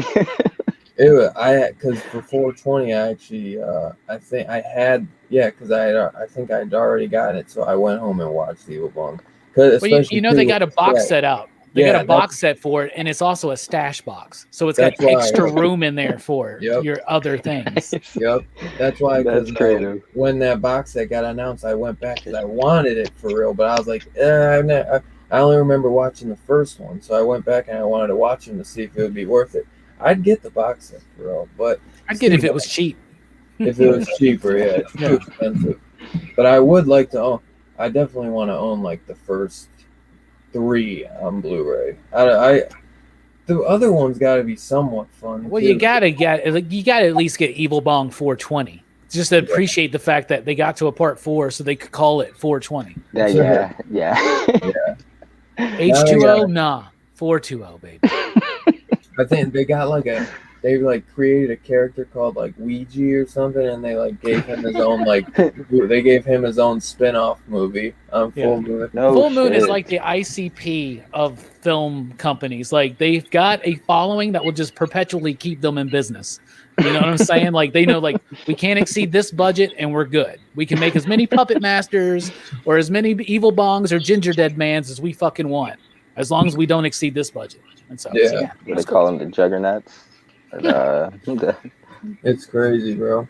Because for 420, I actually, I think I had, because I think I'd already got it, so I went home and watched Evil Bong. Well, they got a box set out. They got a box set for it, and it's also a stash box, so it's got extra room in there for your other things. Yep, that's why. That's creative. When that box set got announced, I went back because I wanted it for real, but I was like, I only remember watching the first one, so I went back and I wanted to watch them to see if it would be worth it. I'd get the box set for real, but I'd get it if it was cheap. If it was cheaper, it's too expensive. But I would like to own. I definitely want to own like the first 3 on Blu-ray. The other one's got to be somewhat fun. Well, too. You gotta at least get Evil Bong 420. just to appreciate the fact that they got to a part 4 so they could call it 420. Yeah. H2O, nah, 420, baby. I think they got they created a character called like Ouija or something, and they gave him his own they gave him his own spin-off movie on Full Moon. Full Moon is like the ICP of film companies. Like they've got a following that will just perpetually keep them in business. You know what I'm saying? Like they know we can't exceed this budget and we're good. We can make as many Puppet Masters or as many Evil Bongs or Ginger Dead Mans as we fucking want, as long as we don't exceed this budget. And so they call them the Juggernauts. It's crazy, bro.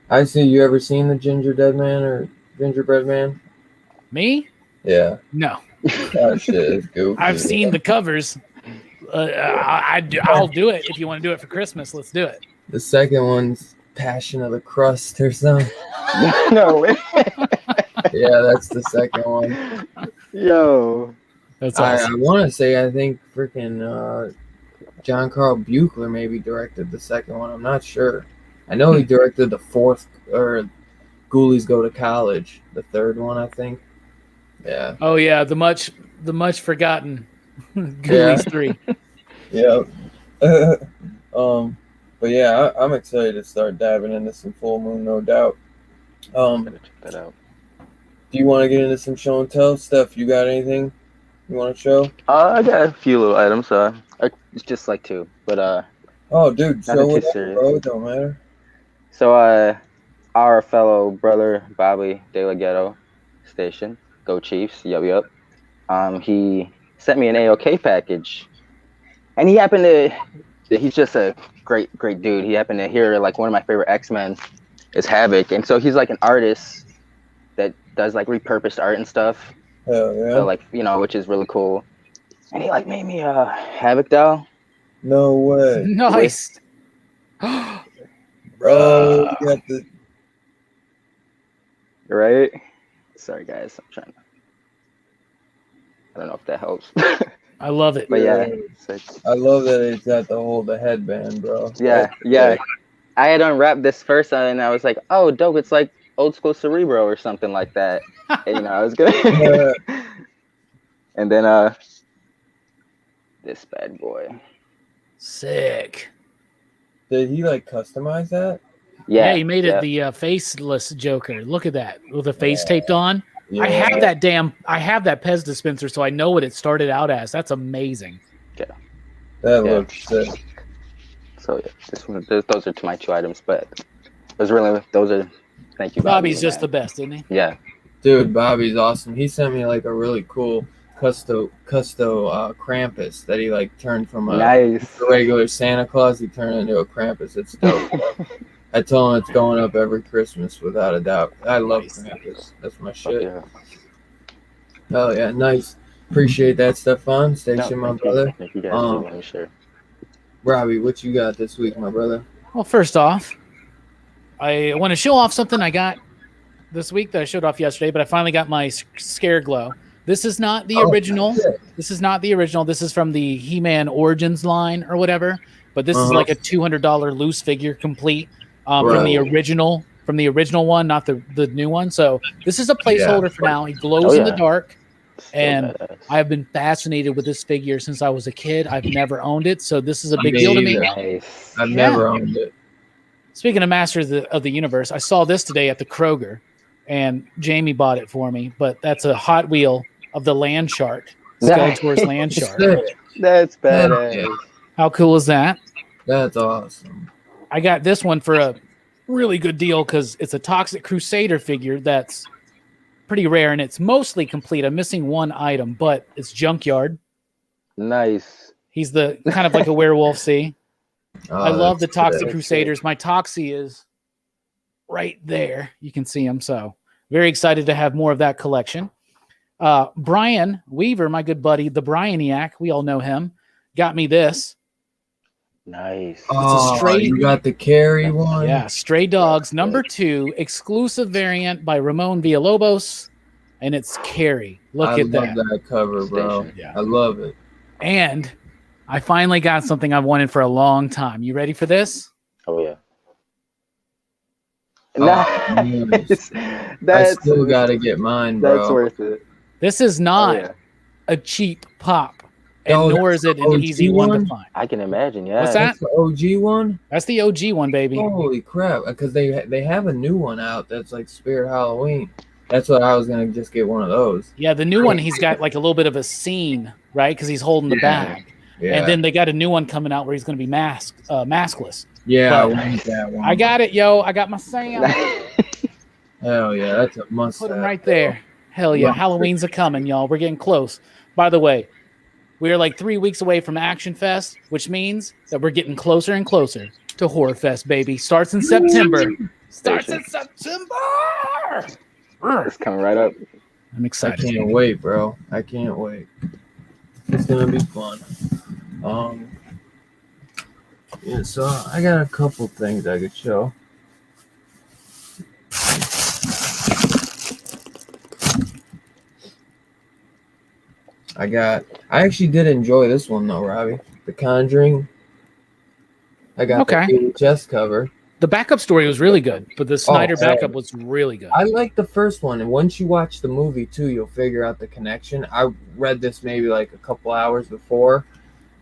I see. You ever seen the Ginger Dead Man or Gingerbread Man? Me? Yeah. No. That shit is goofy. I've seen the covers. I'll do it if you want to do it for Christmas. Let's do it. The second one's Passion of the Crust or something. No way. Yeah, that's the second one. Yo. That's awesome. I want to say I think freaking John Carl Buechler maybe directed the second one. I'm not sure. I know he directed the fourth, or Ghoulies Go to College, the third one, I think. Yeah. Oh yeah, the much forgotten Ghoulies 3. Yeah. But yeah, I'm excited to start diving into some Full Moon, no doubt. Check that out. Do you want to get into some show and tell stuff? You got anything you want to show? I got a few little items. It's just like 2, but Oh, dude, not show too whatever, serious. bro. It don't matter. So our fellow brother Bobby De La Ghetto station, go Chiefs, yup. He sent me an AOK package, and he's just a great dude. He happened to hear one of my favorite X-Men is Havoc, and so he's like an artist that does repurposed art and stuff. Hell yeah. So which is really cool. And he made me a Havoc doll. No way. Nice. Bro, you got the... Right? Sorry guys, I'm trying to... I don't know if that helps. I love it. But yeah. I love that it's got the headband, bro. Yeah. I had unwrapped this first and I was like, oh, dope, it's like old school Cerebro or something like that. And, I was good. Yeah. And then this bad boy. Sick. Did he customize that? Yeah, he made it the faceless Joker. Look at that with the face taped on. Yeah. I have that Pez dispenser, so I know what it started out as. That's amazing. Yeah, that looks sick. So those are my 2 items, but thank you. Bobby's just the best, isn't he? Yeah, dude, Bobby's awesome. He sent me a really cool custo Krampus that he turned from a regular Santa Claus. He turned into a Krampus. It's dope. I told him it's going up every Christmas without a doubt. I love Krampus. That's my shit. Yeah. Oh yeah, nice. Appreciate that, Stefan. Station, my brother. Thank you guys. Sure. Robbie, what you got this week, my brother? Well, first off, I want to show off something I got this week that I showed off yesterday, but I finally got my Scare Glow. This is not the original. This is not the original. This is from the He-Man Origins line or whatever. But this is like a $200 loose figure complete from the original one, not the new one. So this is a placeholder for now. He glows in the dark, and I have been fascinated with this figure since I was a kid. I've never owned it, so this is a big deal to me. Nice. I've never owned it. Speaking of Masters of the Universe, I saw this today at the Kroger, and Jamie bought it for me. But that's a Hot Wheel of the Land Shark, Skeletor's Land Shark. That's badass. How cool is that? That's awesome. I got this one for a really good deal because it's a Toxic Crusader figure that's pretty rare, and it's mostly complete. I'm missing one item, but it's Junkyard. Nice. He's the kind of like a werewolf, see? I love the Toxic sick. Crusaders. My Toxie is right there. You can see him, so very excited to have more of that collection. Brian Weaver, my good buddy, the Brianiac, we all know him, got me this. Nice. It's a you got the Carrie one? Yeah, Stray Dogs, number 2, exclusive variant by Ramon Villalobos, and it's Carrie. Look at that. I love that cover, bro. Yeah. I love it. And I finally got something I've wanted for a long time. You ready for this? Oh, yeah. Nice. I That's still gotta get mine, that's bro. worth it. This is Oh not yeah, a cheap pop, and Oh, nor that's is it the an OG easy one to one? find. I can imagine. Yeah. What's that? That's the OG one? That's the OG one, baby. Holy crap! Because they have a new one out that's like Spirit Halloween. That's what I was gonna just get one of those. Yeah, the new one, he's got like a little bit of a scene, right? Because he's holding the Yeah. bag. Yeah, And then they got a new one coming out where he's going to be maskless. yeah, I but- want that one. I got it, yo. I got my Sam. Hell yeah, that's a must. Put him right there. Hell yeah. Right. Halloween's a coming, y'all. We're getting close. By the way, we are like 3 weeks away from Action Fest, which means that we're getting closer and closer to Horror Fest, baby. Starts in September. Starts in September. It's coming right up. I'm I excited. can't wait, bro. I can't wait. It's gonna be fun. Yeah, so I got a couple things I could show. I actually did enjoy this one though, Robbie. The Conjuring. I got the VHS cover. The backup story was really good, but the Snyder hell. backup was really good. I like the first one, and once you watch the movie too, you'll figure out the connection. I read this maybe like a couple hours before,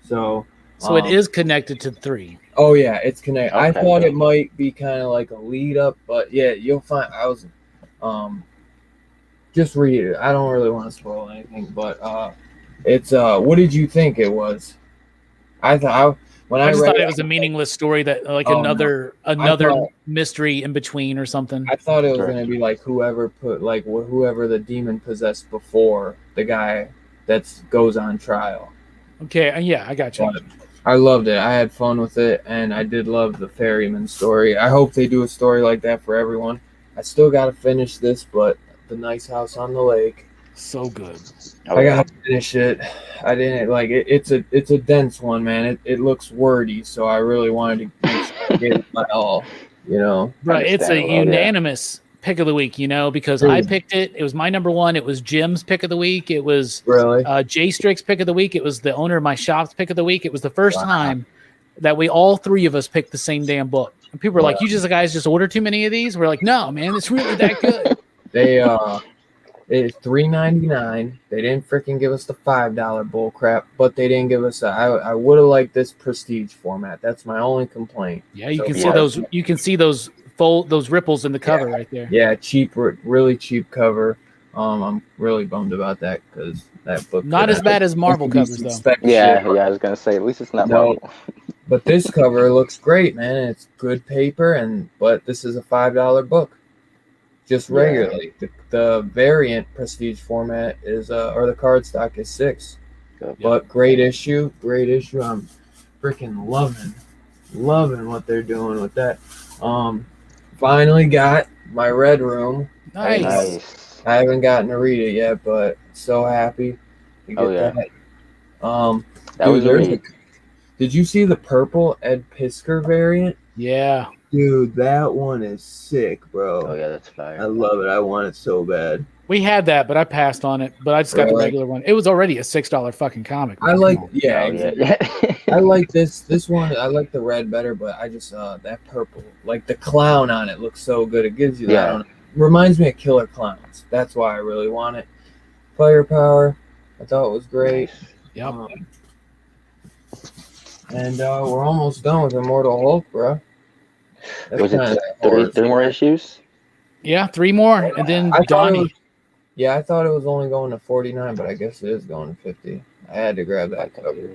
so it is connected to 3. Oh yeah, it's connected. I Okay. thought it might be kind of like a lead up, but yeah, you'll find. I was, just read it. I don't really want to spoil anything, but it's what did you think it was? I thought when I I just read thought it was a meaningless story that like Oh, another thought- mystery in between or something. I thought it was Right. gonna be like whoever the demon possessed before the guy that goes on trial. Okay, yeah, I got you. But I loved it. I had fun with it, and I did love the ferryman story. I hope they do a story like that for everyone. I still got to finish this, but the Nice House on the Lake. So good. Oh, I yeah. gotta finish it. I didn't like it. It's a dense one, man. It looks wordy, so I really wanted to get it my all. You know, Right, it's a Understandable, yeah. unanimous pick of the week, because I picked it. It was my number one. It was Jim's pick of the week. It was really. Jay Strick's pick of the week. It was the owner of my shop's pick of the week. It was the first Wow. time that we all 3 of us picked the same damn book. And people were like, "You guys just order too many of these?" We're like, "No, man, it's really that good." They it's $3.99. They didn't freaking give us the $5 bull crap, but they didn't give us I would have liked this prestige format. That's my only complaint. Yeah, you So, can see yeah. those. You can see those those ripples in the cover right there. Yeah, cheap, really cheap cover. I'm really bummed about that because that book Not as bad as Marvel covers though. Yeah, I was gonna say at least it's not No. Marvel. But this cover looks great, man. It's good paper, but this is a $5 book, just Yeah. regularly. The variant prestige format is or the cardstock is $6. Good. But great issue. I'm freaking loving what they're doing with that. Finally got my Red Room. Nice. Nice. I haven't gotten to read it yet, but so happy to get Oh, yeah. that. That was a there's read. did you see the purple Ed Piskor variant? Yeah. Dude, that one is sick, bro. Oh yeah, that's fire. I love it. I want it so bad. We had that, but I passed on it. But I just got the Really? regular one. It was already a $6 fucking comic. I man. like, Come on. yeah, Oh, exactly. yeah. I like this one. I like the red better, but I just that purple, like the clown on it, looks so good. It gives you that. Yeah. I don't know. Reminds me of Killer Clowns. That's why I really want it. Firepower, I thought it was great. Yep. And we're almost done with Immortal Hulk, bro. That's Was kinda it three more issues? Yeah, 3 more, and then I thought it Donnie. was- Yeah, I thought it was only going to 49, but I guess it is going to 50. I had to grab that cover.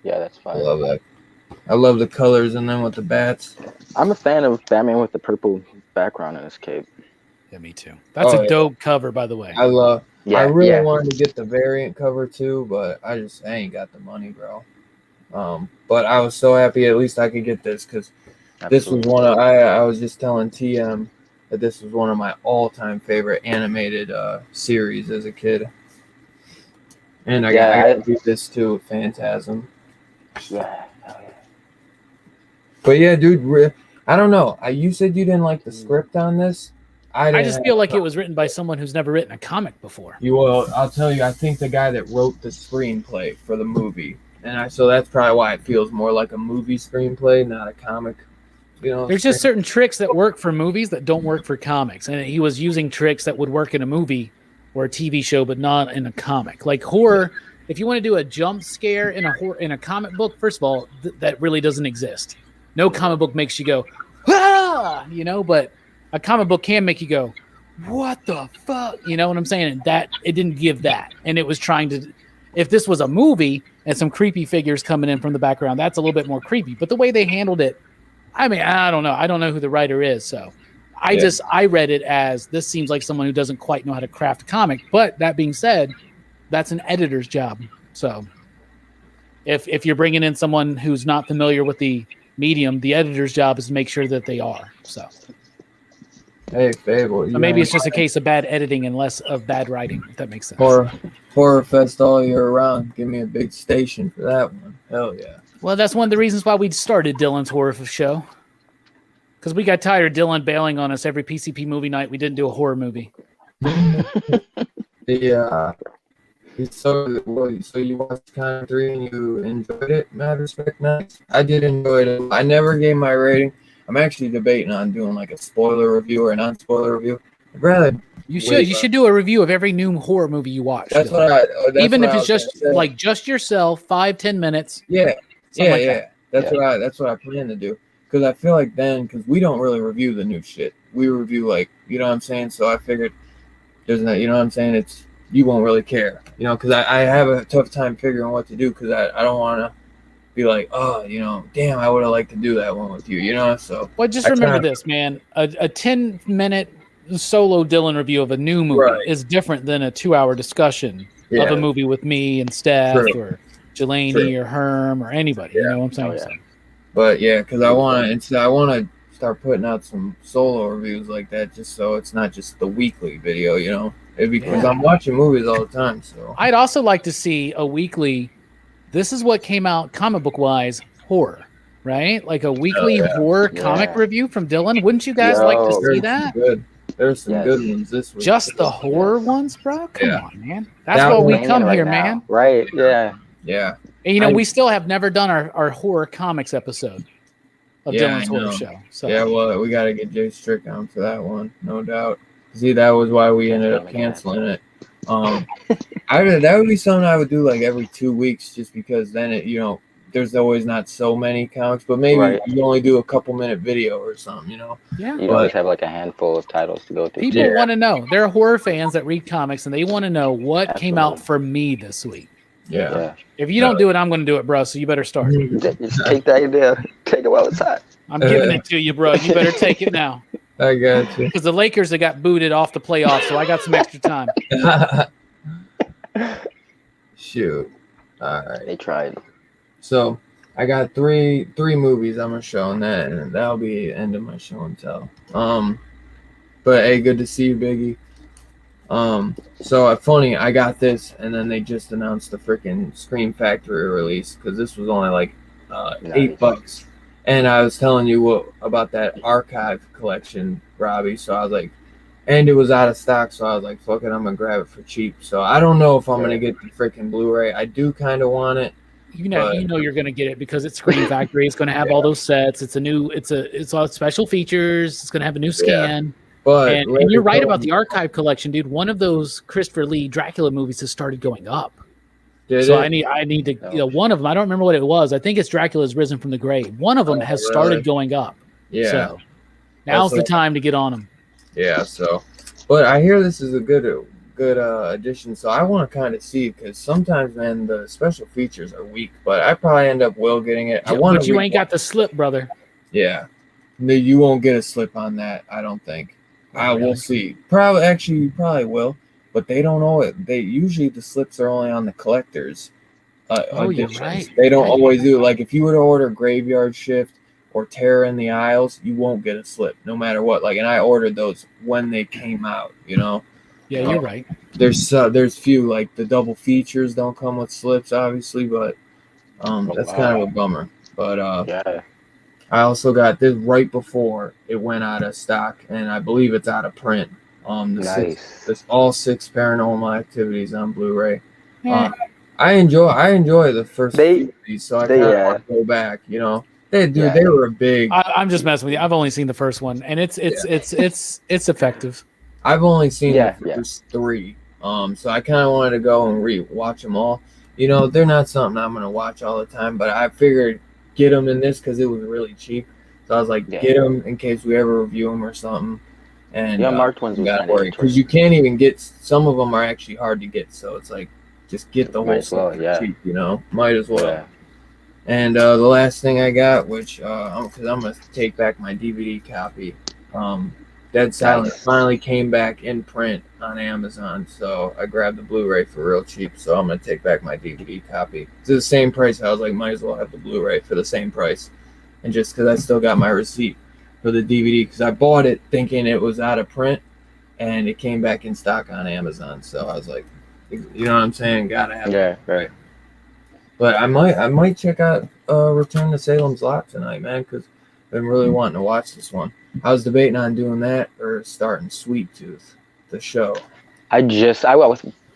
Yeah, that's I fine. love that. I love the colors and then with the bats. I'm a fan of Batman with the purple background in his cape. Yeah, me too. That's Oh, a yeah. dope cover, by the way. I love. Yeah, I really yeah. wanted to get the variant cover too, but I ain't got the money, bro. But I was so happy at least I could get this because this was Absolutely. one of I was just telling TM that this was one of my all-time favorite animated series as a kid. And I got to do this too, Phantasm. Yeah. Hell yeah. But yeah, dude, I don't know. You said you didn't like the script on this. I just feel like it was written by someone who's never written a comic before. I'll tell you. I think the guy that wrote the screenplay for the movie, so that's probably why it feels more like a movie screenplay, not a comic There's just certain tricks that work for movies that don't work for comics, and he was using tricks that would work in a movie or a TV show, but not in a comic. Like horror, if you want to do a jump scare in a comic book, first of all, that really doesn't exist. No comic book makes you go, ah, but a comic book can make you go, what the fuck? You know what I'm saying? And that it didn't give that, and it was trying to. If this was a movie and some creepy figures coming in from the background, that's a little bit more creepy. But the way they handled it. I mean, I don't know. I don't know who the writer is, so I read it as this seems like someone who doesn't quite know how to craft a comic. But that being said, that's an editor's job. So if you're bringing in someone who's not familiar with the medium, the editor's job is to make sure that they are. So hey, Fable. So maybe it's just a case of bad editing and less of bad writing. If that makes sense. Horror Fest all year round. Give me a big station for that one. Hell yeah. Well, that's one of the reasons why we started Dylan's Horror Show. Because we got tired of Dylan bailing on us every PCP movie night. We didn't do a horror movie. Yeah. So you watched Con 3 and you enjoyed it, Mad Respect Nice? I did enjoy it. I never gave my rating. I'm actually debating on doing like a spoiler review or a non-spoiler review. I'd rather... You should do a review of every new horror movie you watch. That's even if it's just yourself, 5-10 minutes. Yeah. That's what I plan to do. Because I feel like because we don't really review the new shit. We review you know what I'm saying? So I figured there's not, you know what I'm saying? You won't really care, because I have a tough time figuring what to do because I don't want to be like, oh, damn, I would have liked to do that one with you, so. Well, just remember this, man. A 10-minute solo Dylan review of a new movie is different than a 2-hour discussion of a movie with me and Steph or Jelani or Herm or anybody. You know what I'm saying? Oh, yeah. But yeah, because I want to start putting out some solo reviews like that, just so it's not just the weekly video. Because I'm watching movies all the time. So I'd also like to see a weekly. This is what came out comic book wise horror, right? Like a weekly horror comic review from Dylan. Wouldn't you guys like to see that? There's some good ones this week. Just the horror ones, bro? Come on, man. That's why we come here, man. Right, yeah. Yeah. And we still have never done our horror comics episode of Dylan's Horror Show. So. Yeah, well, we got to get Jay Strick on for that one, no doubt. See, that was why we ended up canceling it. That would be something I would do like every 2 weeks just because then there's always not so many comics, but maybe you only do a couple-minute video or something, Yeah. You always have like a handful of titles to go through. People want to know. There are horror fans that read comics, and they want to know what came out for me this week. Yeah. If you don't do it, I'm going to do it, bro. So you better start. Just take the idea. Take it while it's hot. I'm giving it to you, bro. You better take it now. I got you. Because the Lakers have got booted off the playoffs, so I got some extra time. Shoot. All right. They tried. So I got three movies I'm gonna show, and that'll be the end of my show and tell. But hey, good to see you, Biggie. So funny, I got this, and then they just announced the freaking Scream Factory release because this was only like $8. And I was telling you about that archive collection, Robbie. So I was like, and it was out of stock. So I was like, fuck it, I'm gonna grab it for cheap. So I don't know if I'm gonna get the freaking Blu-ray. I do kind of want it. You know you're gonna get it because it's Scream Factory. It's gonna have all those sets. It's all special features. It's gonna have a new scan. Yeah. But and you're right about the archive collection, dude. One of those Christopher Lee Dracula movies has started going up. I need to one of them. I don't remember what it was. I think it's Dracula's Risen from the Grave. One of them has started going up. Yeah. So now's the time to get on them. Yeah. So, but I hear this is a good addition. So I want to kind of see because sometimes, man, the special features are weak. But I probably end up getting it. But you ain't got the slip, brother. Yeah. No, you won't get a slip on that. I don't think. We'll see. You probably will. But they don't know it. They usually the slips are only on the collectors. You're right. They don't always do. Like if you were to order Graveyard Shift or Terror in the Isles, you won't get a slip no matter what. Like, and I ordered those when they came out. Yeah, you're right. There's few like the double features don't come with slips, obviously, but that's kind of a bummer. But I also got this right before it went out of stock, and I believe it's out of print. There's all 6 Paranormal Activities on Blu-ray. I enjoy the first few of these, so I kind of want to go back, They were a big. I'm just messing with you. I've only seen the first one, and it's effective. I've only seen the first three. So I kind of wanted to go and re-watch them all. You know, they're not something I'm gonna watch all the time, but I figured get them in this because it was really cheap. So I was like, get them in case we ever review them or something. And marked ones was kind of because you can't even get some of them are actually hard to get. So it's like just get the whole stuff cheap. You know, might as well. Yeah. And the last thing I got, which because I'm gonna take back my DVD copy, Dead Silence finally came back in print on Amazon, so I grabbed the Blu-ray for real cheap. So I'm gonna take back my DVD copy. It's the same price. I was like, might as well have the Blu-ray for the same price, and just because I still got my receipt for the DVD, because I bought it thinking it was out of print, and it came back in stock on Amazon. So I was like, you know what I'm saying? Gotta have it. Yeah, right. But I might check out Return to Salem's Lot tonight, man, because I've been really wanting to watch this one. I was debating on doing that or starting Sweet Tooth, the show. I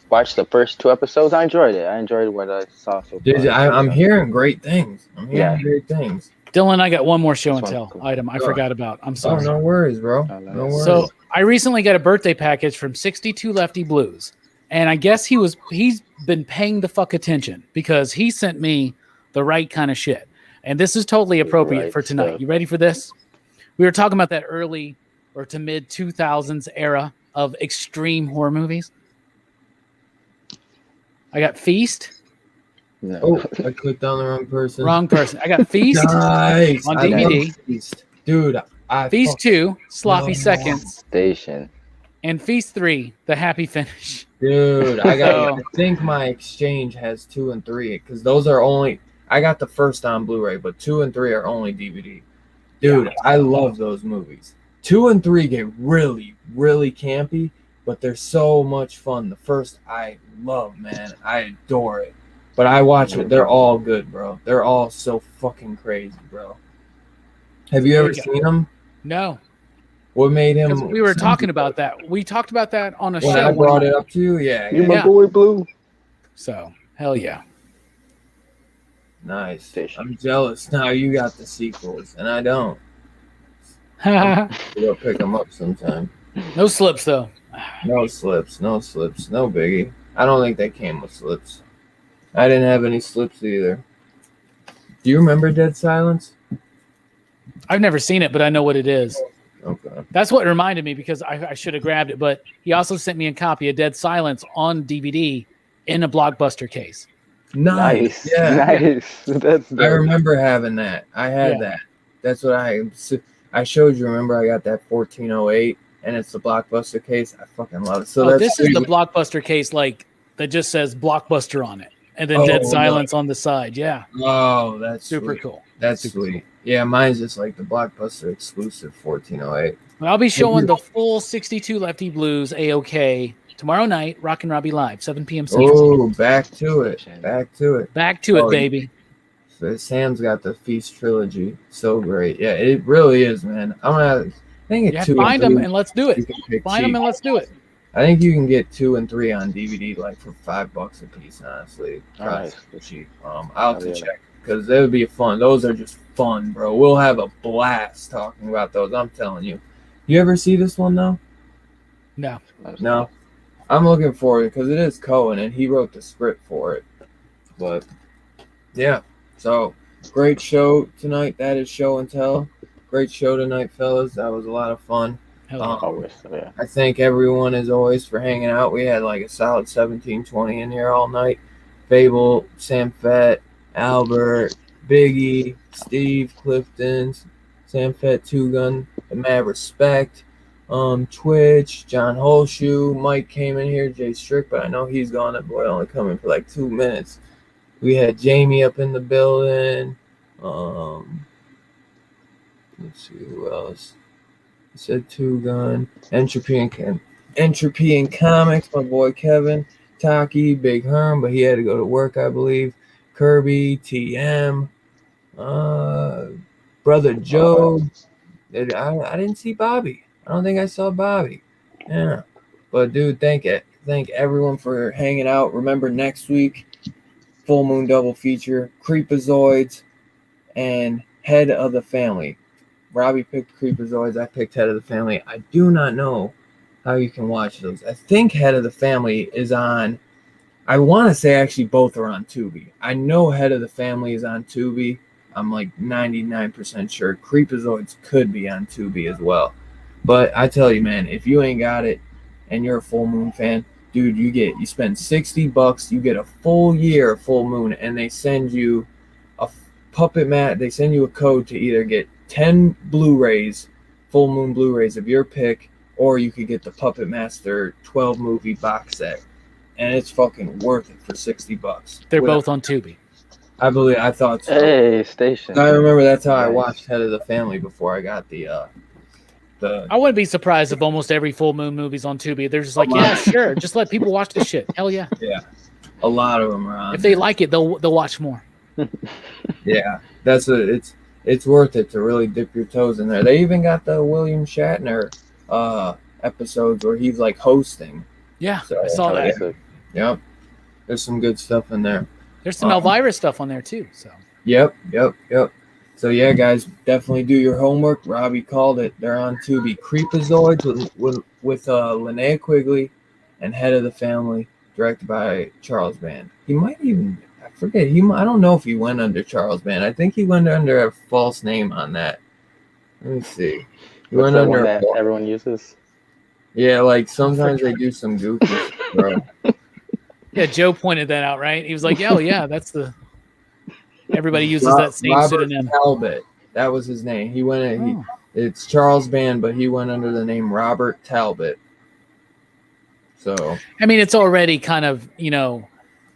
watched the first 2 episodes. I enjoyed it. I enjoyed what I saw so far. I'm hearing great things. Great things. Dylan, I got one more show and tell item I forgot about. I'm sorry. Oh, no worries, bro. No worries. So I recently got a birthday package from 62 Lefty Blues. And I guess he's been paying the fuck attention because he sent me the right kind of shit. And this is totally appropriate for tonight. You ready for this? We were talking about that early or to mid 2000s era of extreme horror movies. I got Feast. No. Oh, I clicked on the wrong person. Wrong person. I got Feast nice. on DVD. Feast. Dude, Feast 2, Sloppy Seconds. Station. And Feast 3, The Happy Finish. Dude, I think my exchange has 2 and 3 because those are only. I got the first on Blu-ray, but 2 and 3 are only DVD. Dude, I love those movies. 2 and 3 get really, really campy, but they're so much fun. The first I love, man. I adore it. But I watch it. They're all good, bro. They're all so fucking crazy, bro. Have you ever seen them? No. What made him? Because we were talking about that. We talked about that on a show. I brought it up to you. Yeah. You're my boy, Blue. So, hell yeah. Nice. I'm jealous. Now you got the sequels, and I don't. We'll pick them up sometime. No slips, though. No slips. No biggie. I don't think they came with slips. I didn't have any slips either. Do you remember Dead Silence? I've never seen it, but I know what it is. Okay. That's what reminded me because I should have grabbed it. But he also sent me a copy of Dead Silence on DVD in a Blockbuster case. Nice. Yeah. Nice. I remember having that. I had that. That's what I showed you. Remember, I got that 1408, and it's the Blockbuster case. I fucking love it. So this is the Blockbuster case, like that just says Blockbuster on it, and then Dead Silence on the side. Yeah. Oh, that's super sweet. Cool. That's sweet. Cool. Yeah, mine's just like the Blockbuster exclusive 1408. I'll be showing the full 62 Lefty Blues AOK tomorrow night, Rockin' Robbie Live, 7 p.m. Central. Oh, back to it, baby. Sam's got the Feast trilogy, so great. Yeah, it really is, man. I think it's 2 find them and let's do it. Find them and let's do it. I think you can get 2 and 3 on DVD like for $5 a piece. Honestly, nice. Cheap. I'll have to check because they would be fun. Those are just fun, bro. We'll have a blast talking about those. I'm telling you. You ever see this one though? No. I'm looking for it because it is Cohen and he wrote the script for it. But yeah, so great show tonight. That is show and tell. Great show tonight, fellas. That was a lot of fun. I thank everyone as always for hanging out. We had like a solid 17-20 in here all night. Fable, Sam Fett, Albert, Biggie, Steve, Clifton, Sam Fett, Two Gun, the Mad Respect, Twitch, John Holshoe, Mike came in here, Jay Strick, but I know he's gone. That boy only coming for like 2 minutes. We had Jamie up in the building. Let's see who else. I said Two Gun, Entropy and Comics, my boy Kevin, Taki, Big Herm, but he had to go to work, I believe. Kirby, TM, Brother Joe. I didn't see Bobby. I don't think I saw Bobby. Yeah. But dude, thank everyone for hanging out. Remember next week, Full Moon double feature, Creepazoids and Head of the Family. Robbie picked Creepazoids. I picked Head of the Family. I do not know how you can watch those. I think Head of the Family is on. I want to say actually both are on Tubi. I know Head of the Family is on Tubi. I'm like 99% sure. Creepazoids could be on Tubi as well. But I tell you, man, if you ain't got it and you're a Full Moon fan, dude, you spend $60, you get a full year of Full Moon, and they send you a puppet mat. They send you a code to either get 10 Blu-rays, Full Moon Blu-rays of your pick, or you could get the Puppet Master 12 movie box set. And it's fucking worth it for $60. They're both on Tubi. I thought so. Hey, station. I remember that's how I watched Head of the Family before I got the I wouldn't be surprised if almost every Full Moon movie's on Tubi. They're just like, yeah, sure, just let people watch the shit. Hell yeah. Yeah, a lot of them are on. If they like it, they'll watch more. Yeah, it's worth it to really dip your toes in there. They even got the William Shatner episodes where he's like hosting. Yeah, so, I saw that. Yep, there's some good stuff in there. There's some Elvira stuff on there too. So. Yep. So yeah, guys, definitely do your homework. Robbie called it. They're on Tubi. Creepazoids with Linnea Quigley and Head of the Family, directed by Charles Band. He might even, I forget. I don't know if he went under Charles Band. I think he went under a false name on that. Let me see. He went under one that everyone uses. Yeah, like sometimes they do some goofy shit, bro. Yeah, Joe pointed that out, right? He was like, "Oh yeah, that's the." Everybody uses that same Robert pseudonym. Talbot. That was his name. He went. It's Charles Band, but he went under the name Robert Talbot. So I mean, it's already kind of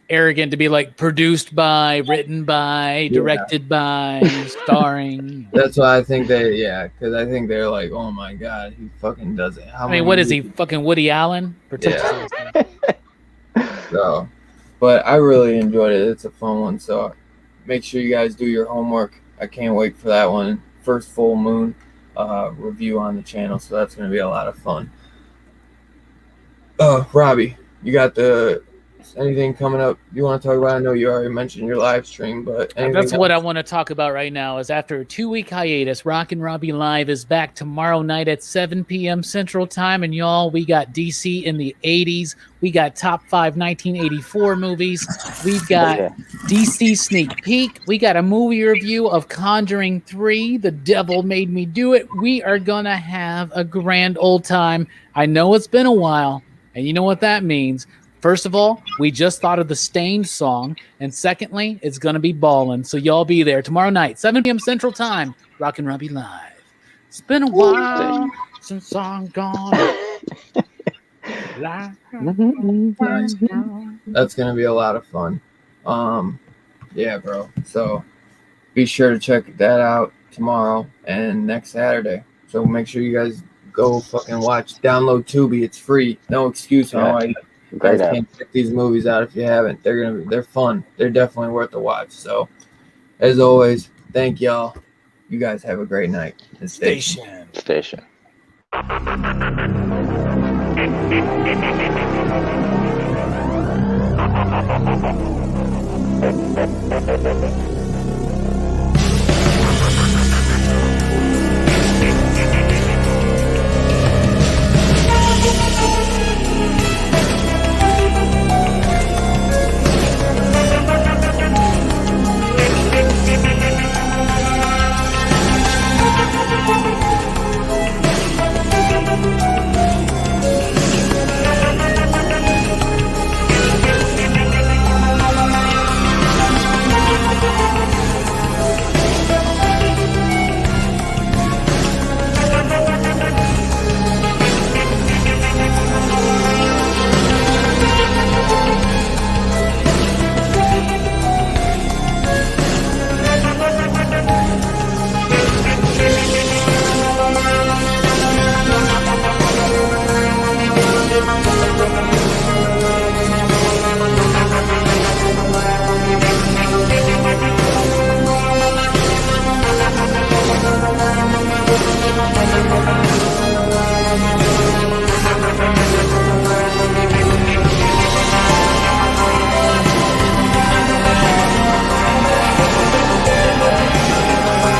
arrogant to be like produced by, written by, directed by, starring. That's why I think because I think they're like, oh my god, he fucking does it. What is he, fucking Woody Allen? Yeah. So, but I really enjoyed it. It's a fun one. So make sure you guys do your homework. I can't wait for that one. First Full Moon review on the channel. So that's going to be a lot of fun. Robbie, you got anything coming up you want to talk about? I know you already mentioned your live stream, but that's what I want to talk about right now. Is after a 2-week hiatus, Rockin' Robbie Live is back tomorrow night at 7 p.m. Central Time. And y'all, we got DC in the 80s. We got top 5 1984 movies. We've got DC sneak peek. We got a movie review of Conjuring 3, The Devil Made Me Do It. We are going to have a grand old time. I know it's been a while, and you know what that means. First of all, we just thought of the Stained song. And secondly, it's going to be ballin'. So y'all be there tomorrow night, 7 p.m. Central Time, Rockin' Robbie Live. It's been a while since I'm gone. That's going to be a lot of fun. Yeah, bro. So be sure to check that out tomorrow and next Saturday. So make sure you guys go fucking download Tubi. It's free. No excuse on why you guys can't check these movies out if you haven't. They're fun. They're definitely worth a watch. So as always, thank y'all. You guys have a great night. Station.